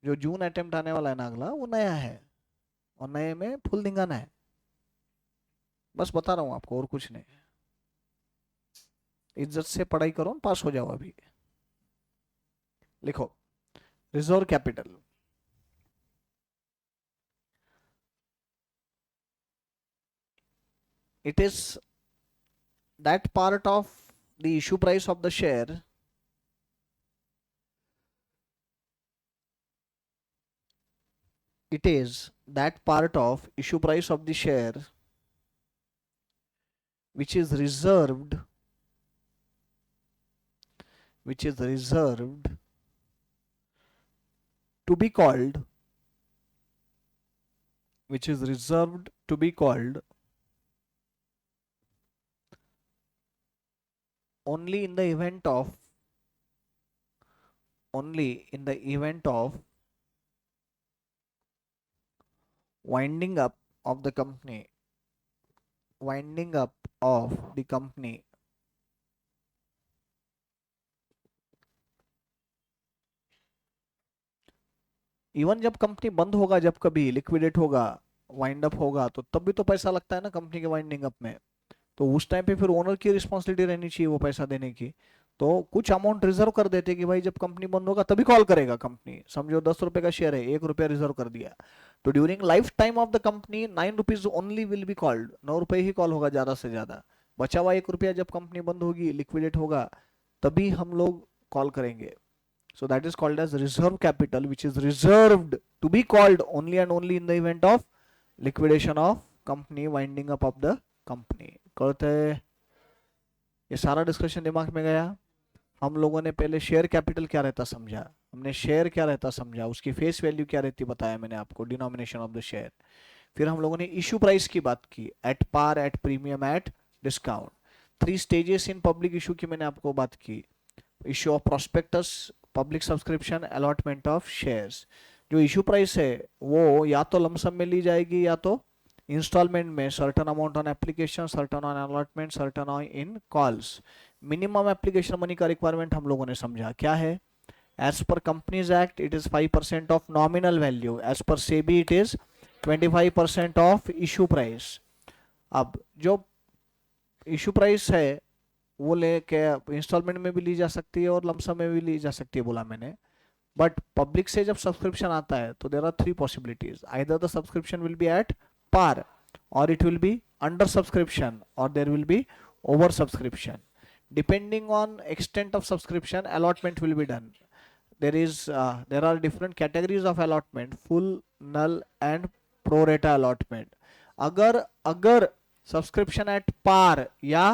जो जून अटेम्प्ट आने वाला है ना अगला, वो नया है, और नए में फुल धिंगाना है. बस बता रहा हूँ आपको, और कुछ नहीं. इज्जत से पढ़ाई करो, पास हो जाओ अभी. लिखो. Reserve capital. It is that part of the issue price of the share it is that part of issue price of the share which is reserved which is reserved to be called which is reserved to be called only in the event of only in the event of winding up of the company, winding up of the company, even जब company बंद होगा, जब कभी liquidate होगा, wind up होगा, तो तब भी तो पैसा लगता है ना कंपनी के वाइंडिंग अप में। तो उस टाइम पे फिर ओनर की रिस्पॉन्सिबिलिटी रहनी चाहिए वो पैसा देने की। तो कुछ अमाउंट रिजर्व कर देते कि भाई जब कंपनी बंद होगा तभी कॉल करेगा कंपनी। समझो 10 रुपए का शेयर है, 1 रुपया रिजर्व कर दिया, तो during life time of the company 9 rupees only will be called, 9 रुपए ही कॉल होगा ज्यादा से ज्यादा। बचा हुआ 1 रुपया जब कंपनी बंद होगी, लिक्विडेट होगा, तभी हम लोग कॉल करेंगे। So that is called as reserve capital, which is reserved to be called only and only in the event of liquidation of company, winding up of the company। कहते हैं ये सारा डिस्कशन दिमाग में गया। हम लोगों ने पहले शेयर कैपिटल क्या रहता समझा, हमने शेयर क्या रहता समझा, उसकी फेस वैल्यू क्या रहती बताया मैंने आपको, डिनोमिनेशन ऑफ द शेयर। फिर हम लोगों ने इशू प्राइस की बात की, at par, at premium, at discount. 3 stages in public issue की मैंने आपको बात की, issue of prospectus, public subscription, allotment of shares. जो इशू प्राइस है वो या तो लमसम में ली जाएगी या तो इंस्टॉलमेंट में, certain amount on application, certain on allotment, certain on in calls. Minimum application money का रिक्वायरमेंट हम लोगों ने समझा क्या है। As per companies act it is 5% of nominal value, as per SEBI it is 25% of issue price. अब जो issue price है वो लेके इंस्टॉलमेंट में भी ली जा सकती है और लमसम में भी ली जा सकती है बोला मैंने। बट पब्लिक से जब सब्सक्रिप्शन आता है तो there are 3 possibilities, either the subscription will be at par, or it will be under subscription, or there will be over subscription. Depending on extent of subscription, allotment will be done. There are different categories of allotment, full, null and pro rata allotment. अगर अगर subscription at पार या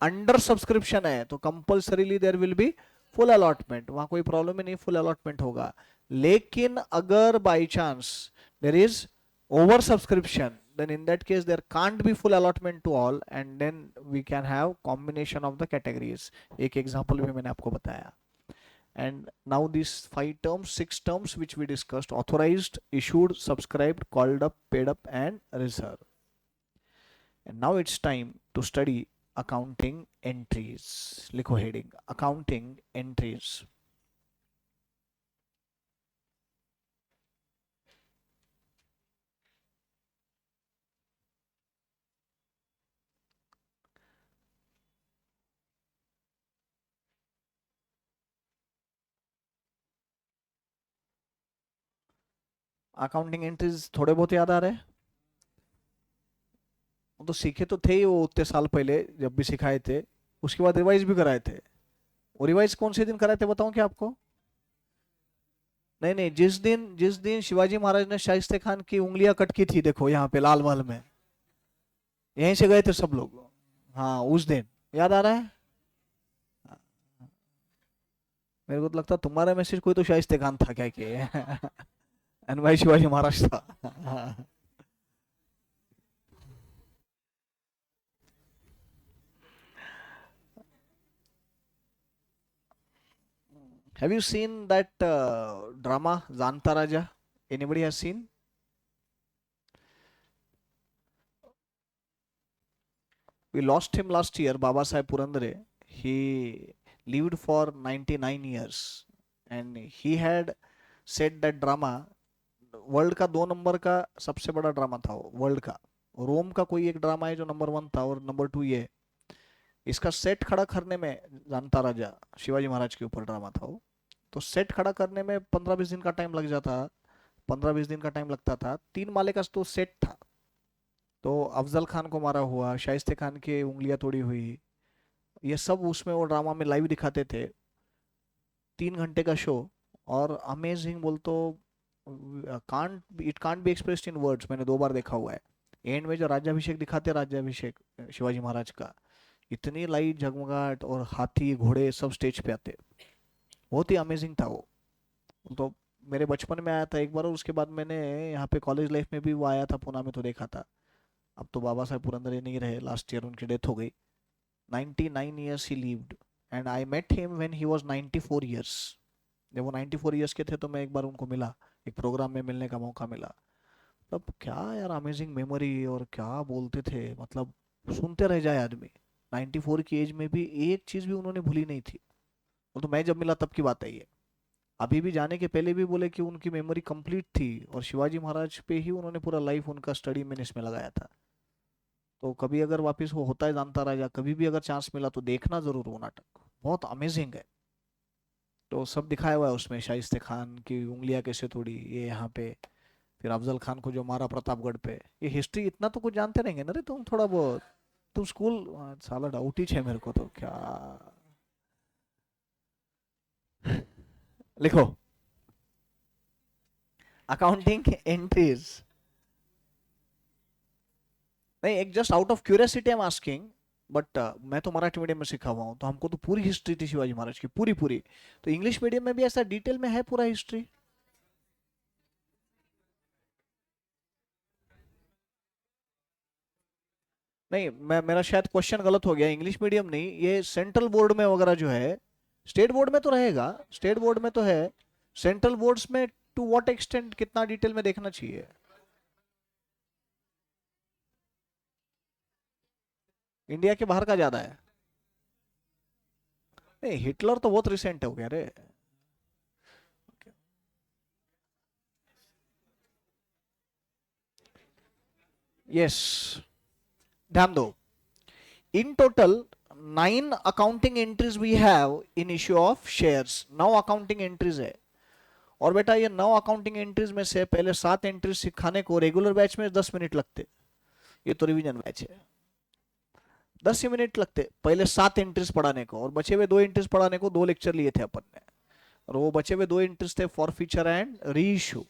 under subscription है तो compulsorily there will be full allotment, वहां कोई problem ही नहीं, full allotment होगा। लेकिन अगर by chance there is over subscription, then in that case there can't be full allotment to all, and then we can have combination of the categories। एक example भी मैंने आपको बताया। And now these 5 terms, 6 terms which we discussed: authorized, issued, subscribed, called up, paid up and reserved। And now it's time to study accounting entries। लिखो heading accounting entries। Accounting entries थोड़े बहुत याद आ रहे हैं? वो तो सीखे तो थे ही वो उतने साल पहले जब भी सिखाए थे, उसके बाद रिवाइज भी कराए थे। वो रिवाइज कौन से दिन कराए थे बताऊं क्या आपको? नहीं नहीं, जिस दिन शिवाजी महाराज ने शाइस्ते खान की उंगलियां कट की थी, देखो यहाँ पे लाल महल में, यहीं से गए थे सब लोग। हाँ उस दिन याद आ रहा है। मेरे को तो लगता तुम्हारा मैसेज कोई तो शाइस्ते खान था क्या कि एंड भाई शिवाजी महाराज था। Have you seen that drama Janta Raja? Anybody has seen? We lost him last year, Baba Saheb Purandare. He lived for 99 years and he had said that drama world का 2 number का सबसे बड़ा drama था वो, world का। रोम का कोई एक ड्रामा है जो नंबर 1 था और नंबर 2 ये। इसका सेट खड़ा करने में, जानता राजा शिवाजी महाराज के ऊपर ड्रामा था वो, तो सेट खड़ा करने में 15-20 दिन का टाइम लग जाता, 15-20 दिन का टाइम लगता था। 3 माले का तो सेट था। तो अफजल खान को मारा हुआ, शाइस्ते खान की उंगलियां तोड़ी हुई, ये सब उसमें वो ड्रामा में लाइव दिखाते थे। 3 घंटे का शो, और अमेजिंग बोल तो can't it can't be expressed in words. मैंने 2 बार देखा हुआ है। एंड में जो राज्याभिषेक दिखाते, राज्याभिषेक शिवाजी महाराज का, इतनी लाइट झगमगाहट और हाथी घोड़े सब स्टेज पे आते, बहुत ही अमेजिंग था वो। तो मेरे बचपन में आया था एक बार, और उसके बाद मैंने यहाँ पे कॉलेज लाइफ में भी वो आया था पुणे में, तो देखा था। अब तो बाबा साहेब पुरंदरे नहीं रहे, लास्ट ईयर उनकी डेथ हो गई। 99 years he lived and I met him when he was 94 years। जब वो 94 ईयर्स के थे तो मैं एक बार उनको मिला, एक प्रोग्राम में मिलने का मौका मिला। तब क्या यार अमेजिंग मेमोरी, और क्या बोलते थे, मतलब सुनते रह जाए आदमी। 94 की एज में भी एक चीज भी उन्होंने भूली नहीं थी। वो तो मैं जब मिला तब की बात है ये। अभी भी जाने के पहले भी बोले कि उनकी मेमोरी कंप्लीट थी, और शिवाजी महाराज पे ही उन्होंने पूरा लाइफ उनका स्टडी में इसमें लगाया था। तो कभी अगर वापस वो होता है जानता राजा, कभी भी अगर चांस मिला तो देखना जरूर वो नाटक, बहुत अमेजिंग है। तो सब दिखाया हुआ है उसमें, शाइस्ते खान की उंगलियां कैसे तोड़ी ये यहाँ पे, फिर अफजल खान को जो मारा प्रतापगढ़ पे। ये हिस्ट्री इतना तो कुछ जानते रहेंगे ना रे तुम, थोड़ा बहुत। तुम स्कूल, साला डाउट ही है मेरे को तो क्या। लिखो, अकाउंटिंग एंट्रीज। नहीं, एक just out of curiosity I am asking. But मैं तो मराठी मीडियम में सीखा हुआ हूँ, तो हमको तो पूरी हिस्ट्री थी शिवाजी महाराज की, पूरी पूरी। तो इंग्लिश मीडियम में भी ऐसा डिटेल में है पूरा हिस्ट्री? नहीं, मैं मेरा शायद क्वेश्चन गलत हो गया, इंग्लिश मीडियम नहीं, ये सेंट्रल बोर्ड में वगैरह जो है। स्टेट बोर्ड में तो रहेगा, स्टेट बोर्ड में तो है। सेंट्रल बोर्ड्स में टू व्हाट एक्सटेंट, कितना डिटेल में देखना चाहिए? इंडिया के बाहर का ज्यादा है? नहीं, हिटलर तो बहुत रिसेंट हो गया रे। यस, ध्यान दो। In total 9 accounting entries we have in issue of shares, 9 accounting entries है। और बेटा ये 9 अकाउंटिंग एंट्रीज में से पहले 7 एंट्रीज सिखाने को रेगुलर बैच में 10 मिनट लगते, ये तो रिवीजन बैच है। 10 ही मिनट लगते पहले 7 एंट्रीज पढ़ाने को, और बचे हुए 2 एंट्रीज पढ़ाने को 2 लेक्चर लिए थे अपन ने। और वो बचे हुए 2 एंट्रीज थे for feature and re issue.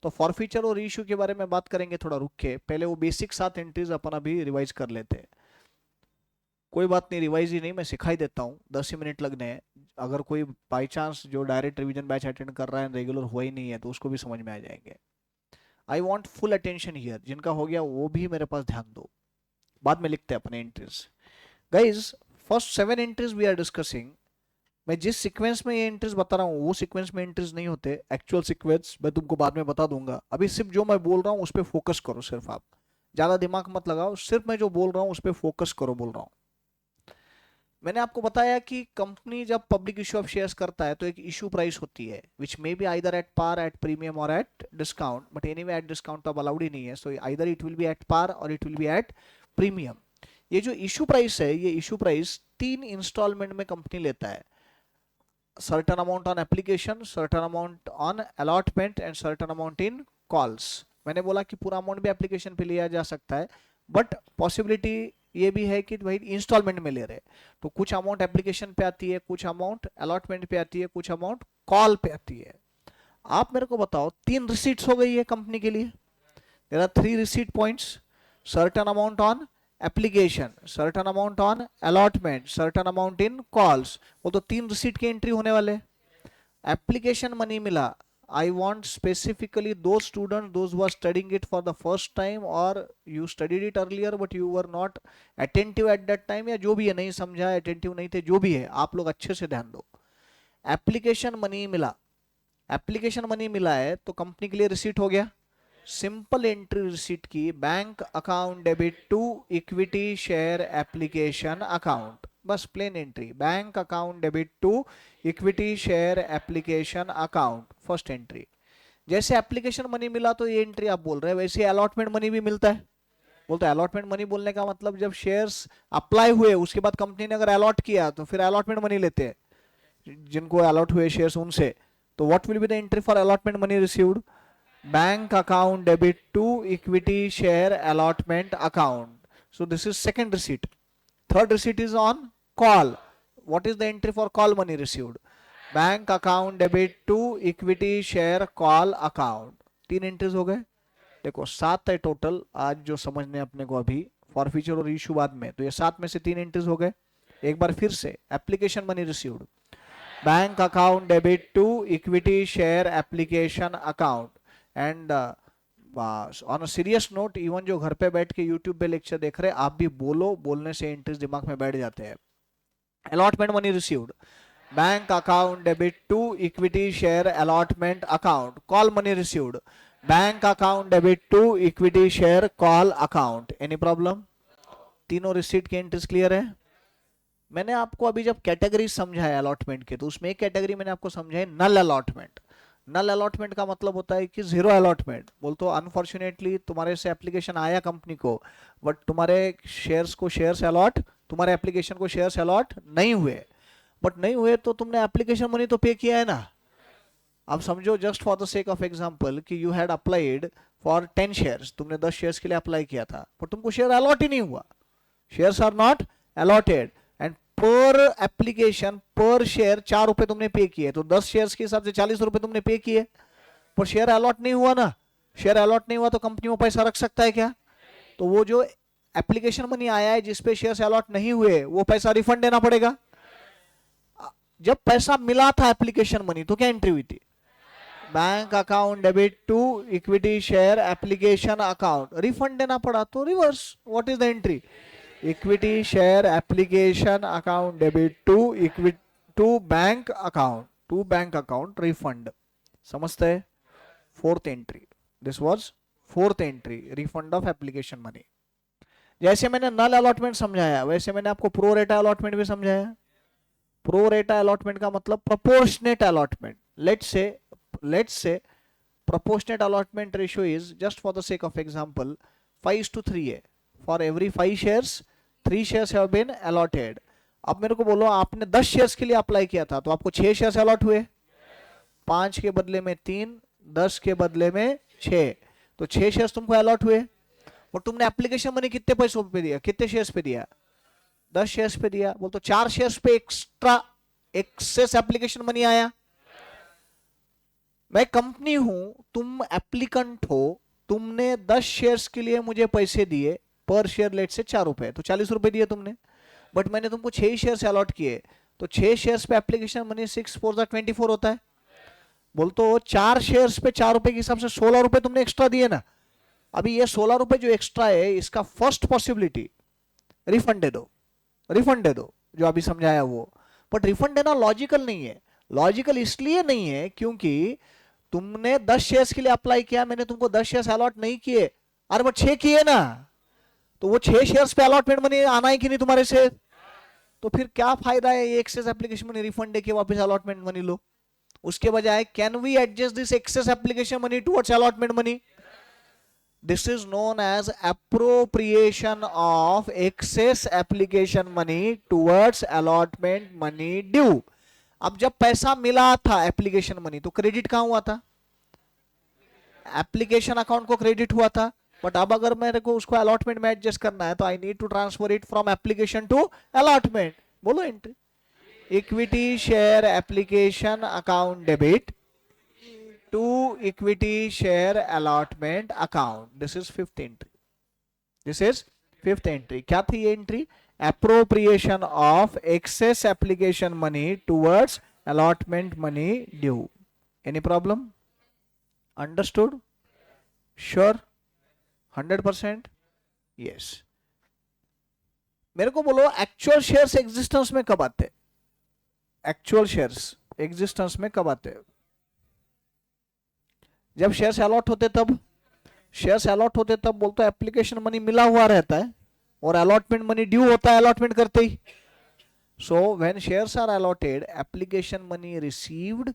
तो फॉर फीचर और री इशू के बारे में बात करेंगे थोड़ा रुक के, पहले वो बेसिक 7 एंट्रीज अपन अभी रिवाइज कर लेते हैं। कोई बात नहीं, रिवाइज ही नहीं, मैं सिखाई देता हूँ, 10 ही मिनट लगने हैं। अगर कोई बाई चांस जो डायरेक्ट रिवीजन बैच अटेंड कर रहा है, रेगुलर हुआ ही नहीं है, तो उसको भी समझ में आ जाएंगे। I want full attention here, जिनका हो गया वो भी मेरे पास ध्यान दो। बाद में लिखते हैं अपने entries. Guys, first 7 entries we are discussing. मैं जिस सीक्वेंस में ये एंट्रीज बता रहा हूँ वो सीक्वेंस में एंट्रीज नहीं होते, एक्चुअल सीक्वेंस मैं तुमको बाद में बता दूंगा। अभी सिर्फ जो मैं बोल रहा हूँ उस पर फोकस करो, सिर्फ आप ज्यादा दिमाग मत लगाओ, सिर्फ मैं जो बोल रहा हूँ उस पर फोकस करो, बोल रहा हूँ। मैंने आपको बताया कि कंपनी जब पब्लिक इशू ऑफ शेयर्स करता है तो एक इशू प्राइस होती है, which may be either at par, at premium और at discount, but anyway at discount तो अब अलाउड ही नहीं है, so either it will be at par और it will be at premium. ये जो इशू प्राइस है, ये इशू प्राइस 3 इंस्टॉलमेंट में कंपनी लेता है। Certain amount on application, certain amount on allotment and certain amount in calls. मैंने बोला कि पूरा अमाउंट भी एप्लीकेशन पे लिया जा सकता है, बट पॉसिबिलिटी ये भी है कि भाई इंस्टॉलमेंट में ले रहे, तो कुछ अमाउंट एप्लीकेशन पे आती है, कुछ अमाउंट अलॉटमेंट पे आती है, कुछ अमाउंट कॉल पे आती है। आप मेरे को बताओ, 3 रिसीट्स हो गई है कंपनी के लिए। There are 3 receipt points. Certain amount on application, certain amount on allotment, certain amount in calls. वो तो 3 रिसीट की एंट्री होने वाले। एप्लीकेशन मनी मिला, I want specifically those students, those who are studying it for the first time, or you studied it earlier but you were not attentive at that time, या जो भी है, नहीं समझा, attentive नहीं थे, जो भी है, आप लोग अच्छे से ध्यान दो। एप्लीकेशन मनी मिला, एप्लीकेशन मनी मिला है तो कंपनी के लिए रिसीट हो गया। सिंपल एंट्री रिसीट की, bank account debit to equity share application account, बस plain entry, bank account debit to equity share application account, first entry. जैसे एप्लीकेशन मनी मिला तो ये एंट्री आप बोल रहे हैं, वैसे अलॉटमेंट मनी भी मिलता है। बोलते हैं अलॉटमेंट मनी बोलने का मतलब जब शेयर्स अप्लाई हुए उसके बाद कंपनी ने अगर अलॉट किया तो फिर अलॉटमेंट मनी लेते हैं, जिनको अलॉट हुए शेयर्स उनसे। तो what will be the entry for allotment money received? Bank account debit to equity share allotment account. So this is second receipt. Third receipt is on call. What is the entry for call money received? Bank account debit to equity share call account. 3 entries हो गए। देखो 7 है total आज जो समझने अपने को अभी, फॉर फ्यूचर और इशू बाद में, तो ये 7 में से 3 एंट्रीज हो गए। एक बार फिर से, application money received, bank account debit to equity share application account. And on a serious note, even जो घर पे बैठ के यूट्यूब पे लेक्चर देख रहे हैं, आप भी बोलो, बोलने से एंट्रीज दिमाग में बैठ जाते हैं। Allotment money received, bank account debit to equity share allotment account, call money received, bank account debit to equity share call account. Any problem? तीनों रिसीट की एंट्रीज क्लियर है? मैंने आपको अभी जब कैटेगरी समझाया अलॉटमेंट के, तो उसमें एक कैटेगरी मैंने आपको समझाई नल अलॉटमेंट। नल अलॉटमेंट का मतलब होता है कि जीरो अलॉटमेंट। बोलते हो अनफॉर्चुनेटली तुम्हारे से एप्लीकेशन आया कंपनी को, बट तुम्हारे शेयर्स को शेयर्स अलॉट, तुम्हारे एप्लीकेशन को शेयर्स अलॉट नहीं हुए। बट नहीं हुए तो तुमने एप्लीकेशन मनी तो पे किया है ना। अब समझो, just for the sake of example, कि you had applied for 10 shares, तुमने 10 शेयर्स के लिए अप्लाई किया था, पर तुमको शेयर अलॉट ही नहीं हुआ। Shares are not allotted and पर एप्लीकेशन पर शेयर 4 रुपए तुमने पे किए, तो 10 शेयर्स के हिसाब से 40 रुपए तुमने पे किए, पर शेयर अलॉट नहीं हुआ ना। शेयर अलॉट नहीं हुआ तो कंपनी में पैसा रख सकता है क्या? तो वो जो एप्लीकेशन मनी आया है जिसपे शेयर्स अलॉट नहीं हुए, वो पैसा रिफंड देना पड़ेगा। जब पैसा मिला था एप्लीकेशन मनी, तो क्या एंट्री हुई थी? Bank account debit to equity share application account, refund देना पड़ा, तो reverse. What is the entry? Equity share application account debit to equity to bank account refund. समझते हैं? Fourth entry, this was fourth entry, refund of application money. जैसे मैंने नल allotment समझाया, वैसे मैंने आपको प्रो रेटा अलॉटमेंट भी समझाया। प्रो रेटा अलॉटमेंट का मतलब proportionate allotment. Let's say proportionate allotment ratio is, just for the sake of example, 5:3 है। For every 5 shares 3 shares have been allotted। अब मेरे को बोलो, आपने 10 शेयर्स के लिए अप्लाई किया था, तो आपको 6 शेयर्स अलॉट हुए, 5 के बदले में 3, 10 के बदले में 6, तो 6 शेयर्स तुमको अलॉट हुए। और तुमने एप्लीकेशन मनी कितने पैसों पे दिया, कितने शेयर्स पे दिया? 10 शेयर्स पे दिया। बोल तो 4 शेयर्स पे एक्स्ट्रा एक्सेस एप्लीकेशन मनी आया। मैं कंपनी हूं, तुम एप्लीकेंट हो, तुमने 10 शेयर्स के लिए मुझे पैसे दिए, पर शेयर लेट से 4 रुपए, तो 40 रुपए दिए तुमने। बट मैंने तुमको 6 शेयर्स अलॉट किए, तो 6 शेयर्स पे एप्लीकेशन मनी 6 4 24 होता है। बोल तो 4 शेयर्स पे 4 रुपए के हिसाब से 16 रुपए तुमने एक्स्ट्रा दिए ना। अभी ये 16 रुपए जो एक्स्ट्रा है, इसका फर्स्ट पॉसिबिलिटी रिफंड दे दो, रिफंड दे दो, जो अभी समझाया वो। बट रिफंड देना लॉजिकल नहीं है। लॉजिकल इसलिए नहीं है क्योंकि तुमने 10 शेयर्स के लिए अप्लाई किया, मैंने तुमको 10 शेयर्स अलॉट नहीं किए, अरे बट 6 किए ना, तो वो 6 शेयर्स पे अलॉटमेंट मनी आना है कि नहीं तुम्हारे से? तो फिर क्या फायदा है ये एक्सेस एप्लीकेशन मनी रिफंड दे के वापस अलॉटमेंट मनी लो? उसके बजाय can we adjust this excess application money towards allotment money? This is known as appropriation of excess application money towards allotment money due. अब जब पैसा मिला था एप्लीकेशन मनी, तो क्रेडिट कहां हुआ था? एप्लीकेशन अकाउंट को क्रेडिट हुआ था। बट अब अगर मेरे को उसको अलॉटमेंट में एडजस्ट करना है, तो I need to transfer it from application to allotment. बोलो entry. Equity share application account debit to equity share allotment account, this is fifth entry. This is fifth entry. क्या थी ये entry? appropriation of excess application money towards allotment money due. Any problem? Understood? Sure? 100%? Yes. मेरे को बोलो, actual shares existence में कब आते? Actual shares existence में कब आते? जब शेयर्स अलॉट होते तब। शेयर्स अलॉट होते तब बोलते एप्लीकेशन मनी मिला हुआ रहता है और अलॉटमेंट मनी ड्यू होता है अलॉटमेंट करते ही। So when shares are allotted, application money received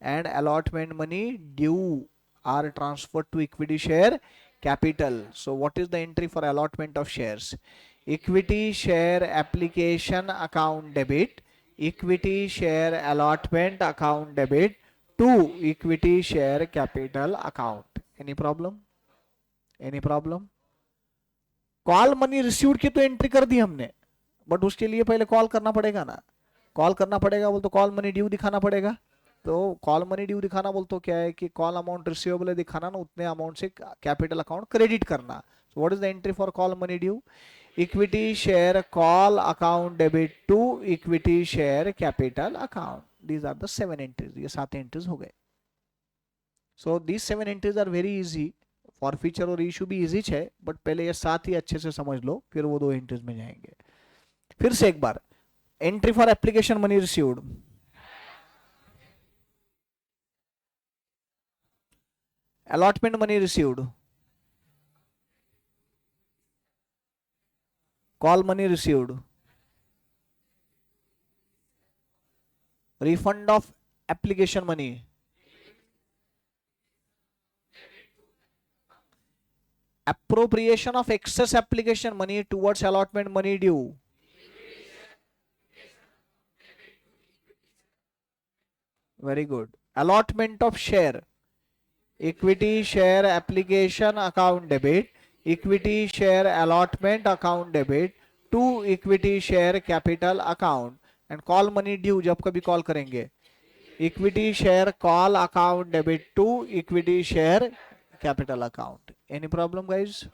and allotment money due are transferred to equity share capital. So what is the entry for allotment of shares? Equity share application account debit, equity share allotment account debit to equity share capital account. Any problem? Any problem? Call money received की तो entry कर दी हमने, but उसके लिए पहले call करना पड़ेगा ना। कॉल करना पड़ेगा बोल तो कॉल मनी ड्यू दिखाना पड़ेगा। तो कॉल मनी ड्यू दिखाना बोल तो क्या है कि कॉल अमाउंट रिसीवेबल है दिखाना ना, उतने अमाउंट से कैपिटल अकाउंट क्रेडिट करना। So what is the entry for call money due? Equity share call account debit to equity share capital account. These are the 7 entries. ये 7 एंट्रीज हो गए। So these 7 entries are very easy. Forfeiture और issue भी easy है, but पहले ये 7 ही अच्छे से समझ लो, फिर वो 2 एंट्रीज में जाएंगे। फिर से एक बार, entry for application money received, allotment money received, call money received, refund of application money, appropriation of excess application money towards allotment money due. Very good. Allotment of share, equity share application account debit, equity share allotment account debit to equity share capital account, and call money due जब कभी call करेंगे, equity share call account debit to equity share capital account. Any problem guys?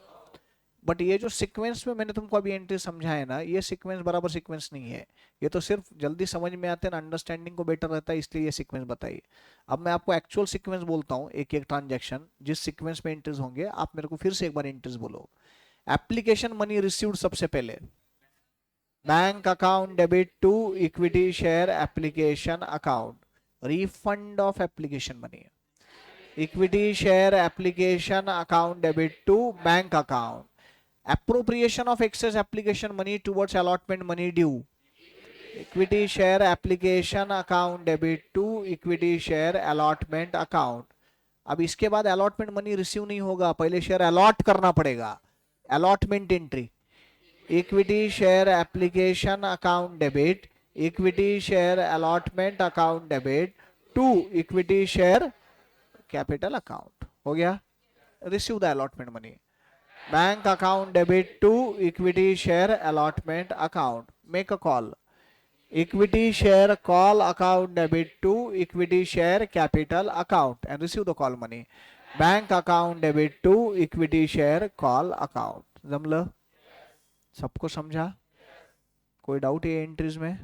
But ये जो sequence में मैंने तुमको अभी entry समझाया ना, ये सीक्वेंस बराबर सीक्वेंस नहीं है, ये तो सिर्फ जल्दी समझ में आते हैं ना, अंडरस्टैंडिंग को बेटर रहता है, इसलिए ये सीक्वेंस बताइए. अब मैं आपको एक्चुअल सीक्वेंस बोलता हूँ, एक एक ट्रांजैक्शन जिस सीक्वेंस में एंट्रीज होंगे, आप मेरे को फिर से एक बार एंट्रीज बोलो. एप्लीकेशन मनी रिसीव्ड सबसे पहले, bank account debit to equity share application account, refund of application money, equity share application account debit to bank account, appropriation of excess application money towards allotment money due, equity share application account debit to equity share allotment account. अब इसके बाद allotment money receive नहीं होगा, पहले share allot करना पड़ेगा, allotment entry, equity share application account debit, equity share allotment account debit to equity share capital account. हो गया. Receive the allotment money, bank account debit to equity share allotment account, make a call, equity share call account debit to equity share capital account and receive the call money, bank account debit to equity share call account. जमलं? सबको समझा? कोई doubt ये entries में?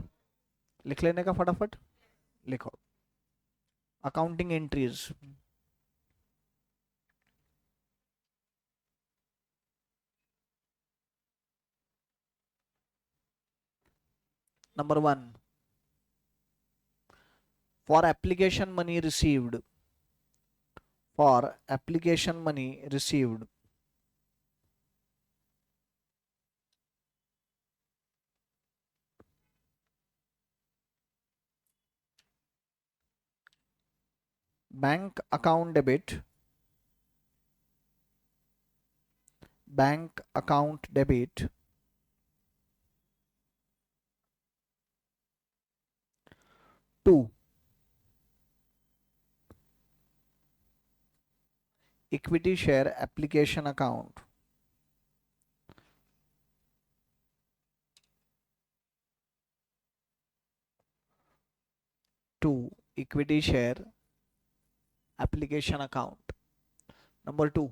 लिख लेने का फटाफट, लिखो. Accounting entries, number 1, for application money received, for application money received, bank account debit, bank account debit to equity share application account, to equity share application account. Number 2,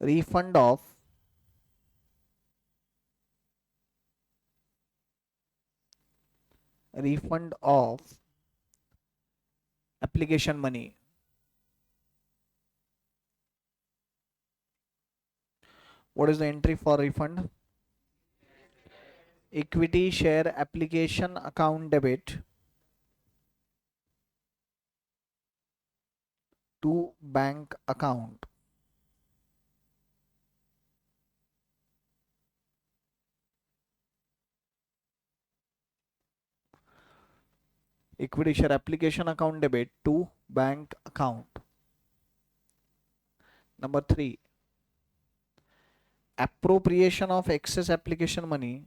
refund of application money. What is the entry for refund? Equity share application account debit to bank account. Equity share application account debit to bank account. Number 3, appropriation of excess application money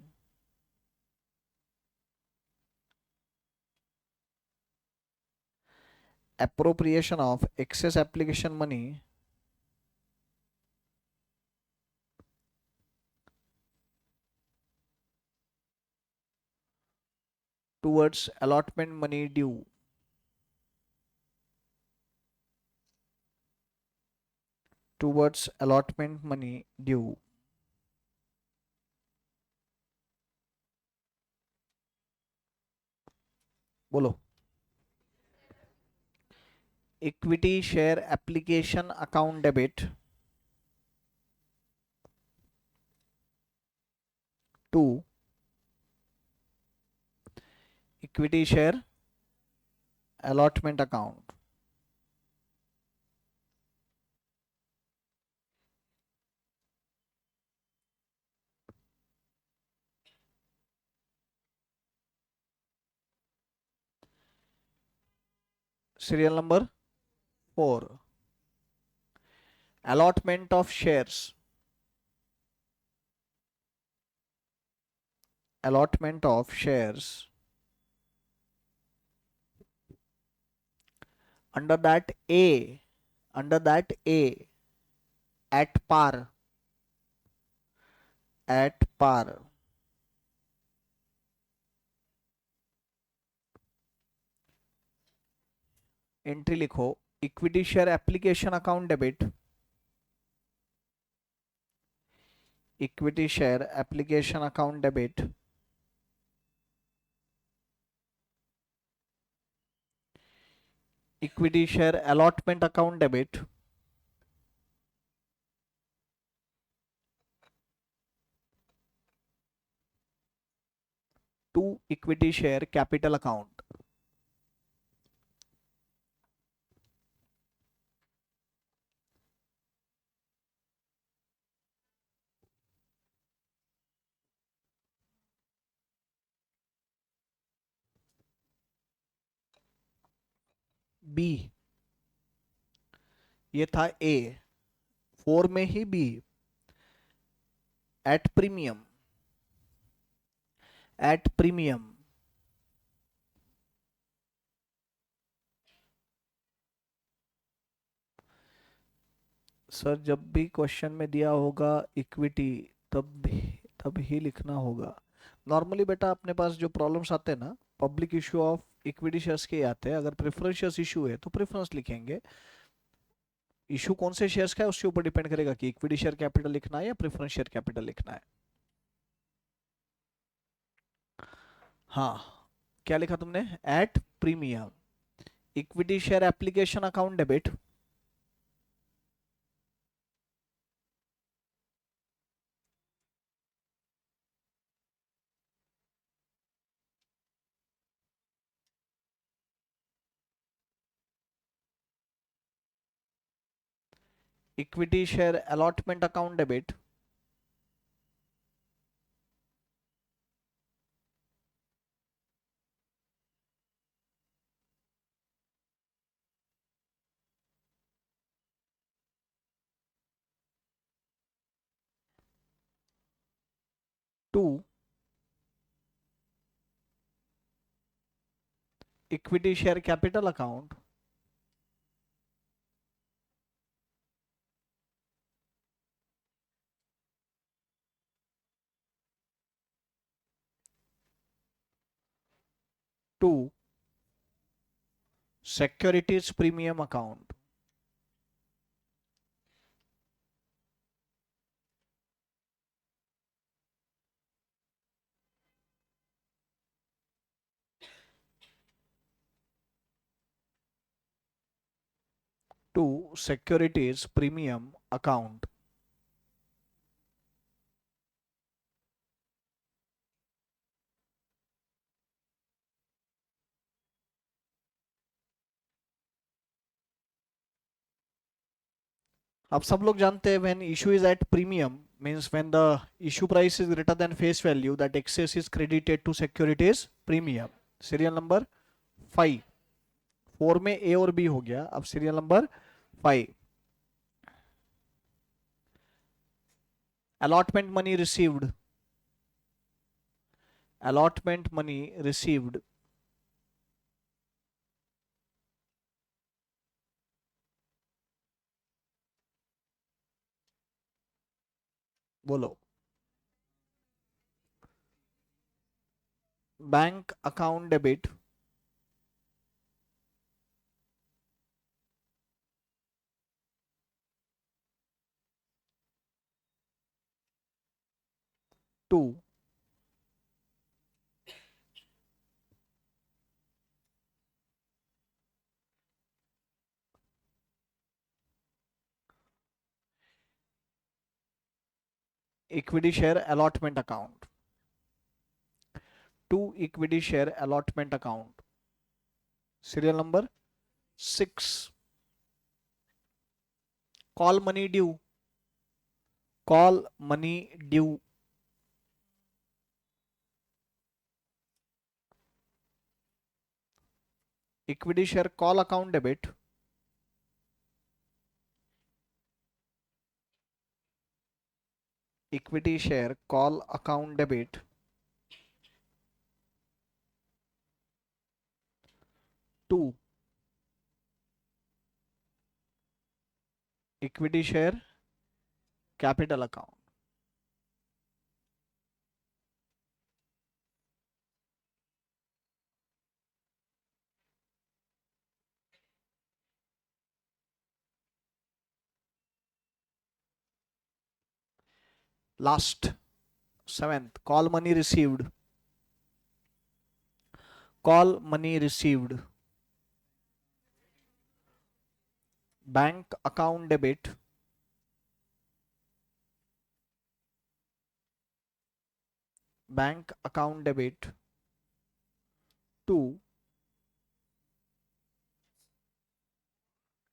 towards allotment money due, towards allotment money due. बोलो. Equity share application account debit to equity share allotment account. Serial number 4. Allotment of shares. Allotment of shares. Under that A, at par, at par. Entry लिखो, equity share application account debit, equity share application account debit, equity share allotment account debit, to equity share capital account. B, ये था A. 4 में ही B, at premium, at premium. Sir जब भी question में दिया होगा इक्विटी, तब ही लिखना होगा. नॉर्मली बेटा अपने पास जो प्रॉब्लम्स आते हैं ना, public issue of equity shares के आते हैं. अगर प्रेफरेंस शेयर्स इशू है तो प्रेफरेंस लिखेंगे. इशू कौन से शेयर्स का है उसके ऊपर डिपेंड करेगा कि इक्विटी शेयर कैपिटल लिखना है या प्रेफरेंस शेयर कैपिटल लिखना है. हाँ, क्या लिखा तुमने? At premium, equity share application account debit, equity share allotment account debit, to equity share capital account, to securities premium account. To securities premium account. अब सब लोग जानते हैं when issue is at premium means when the issue price is greater than face value, that excess is credited to securities premium. Serial number 5. 4 में A और B हो गया, अब serial number 5. allotment money received, allotment money received, बोलो. Bank account debit, to equity share allotment account, to equity share allotment account. Serial number 6. Call money due. Call money due. Equity share call account debit. Equity share call account debit. 2. Equity share capital account. Last, 7th, call money received. Call money received. Bank account debit. Bank account debit. 2.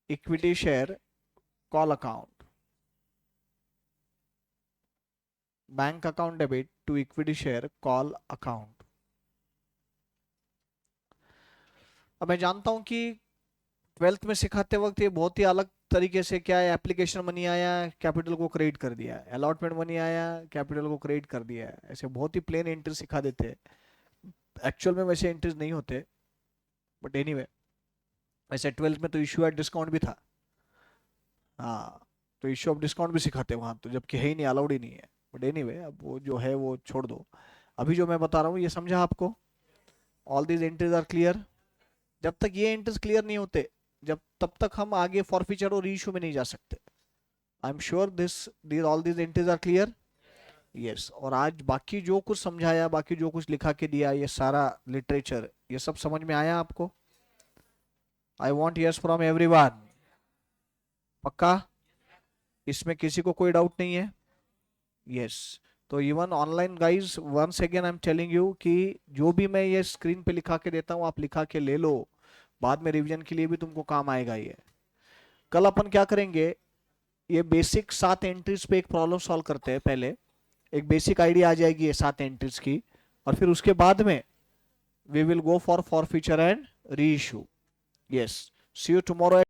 Equity share call account. Bank account debit to equity share call account. अब मैं जानता हूं कि 12th में सिखाते वक्त ये बहुत ही अलग तरीके से क्या है, एप्लीकेशन मनी आया कैपिटल को क्रेडिट कर दिया, अलॉटमेंट मनी आया कैपिटल को क्रेडिट कर दिया, ऐसे बहुत ही प्लेन एंट्री सिखा देते हैं. एक्चुअल में वैसे एंट्रीज नहीं होते, बट एनीवे वैसे 12th में तो इश्यू एट डिस्काउंट भी था. हाँ, तो इश्यू ऑफ डिस्काउंट भी सिखाते वहां तो, जबकि है ही नहीं, अलाउड ही नहीं है. बट एनीवे अब वो जो है वो छोड़ दो. अभी जो मैं बता रहा हूँ ये समझा आपको? All these entries are clear? जब तक ये एंट्रीज क्लियर नहीं होते, जब तब तक हम आगे फॉरफीचर और रीइश्यू में नहीं जा सकते. I am sure this all these entries are clear. Yes. और आज बाकी जो कुछ समझाया, बाकी जो कुछ लिखा के दिया, ये सारा लिटरेचर, ये सब समझ में आया आपको? I want yes from everyone. पक्का? इसमें किसी को कोई डाउट नहीं है? यस. तो even online guys, once again I am telling you कि जो भी मैं ये स्क्रीन पे लिखा के देता हूँ आप लिखा के ले लो, बाद में रिवीजन के लिए भी तुमको काम आएगा ये. कल अपन क्या करेंगे, ये बेसिक 7 एंट्रीज पे एक प्रॉब्लम सॉल्व करते हैं. पहले एक बेसिक आइडिया आ जाएगी ये 7 एंट्रीज की, और फिर उसके बाद में we will go for forfeiture and reissue. Yes. See you tomorrow.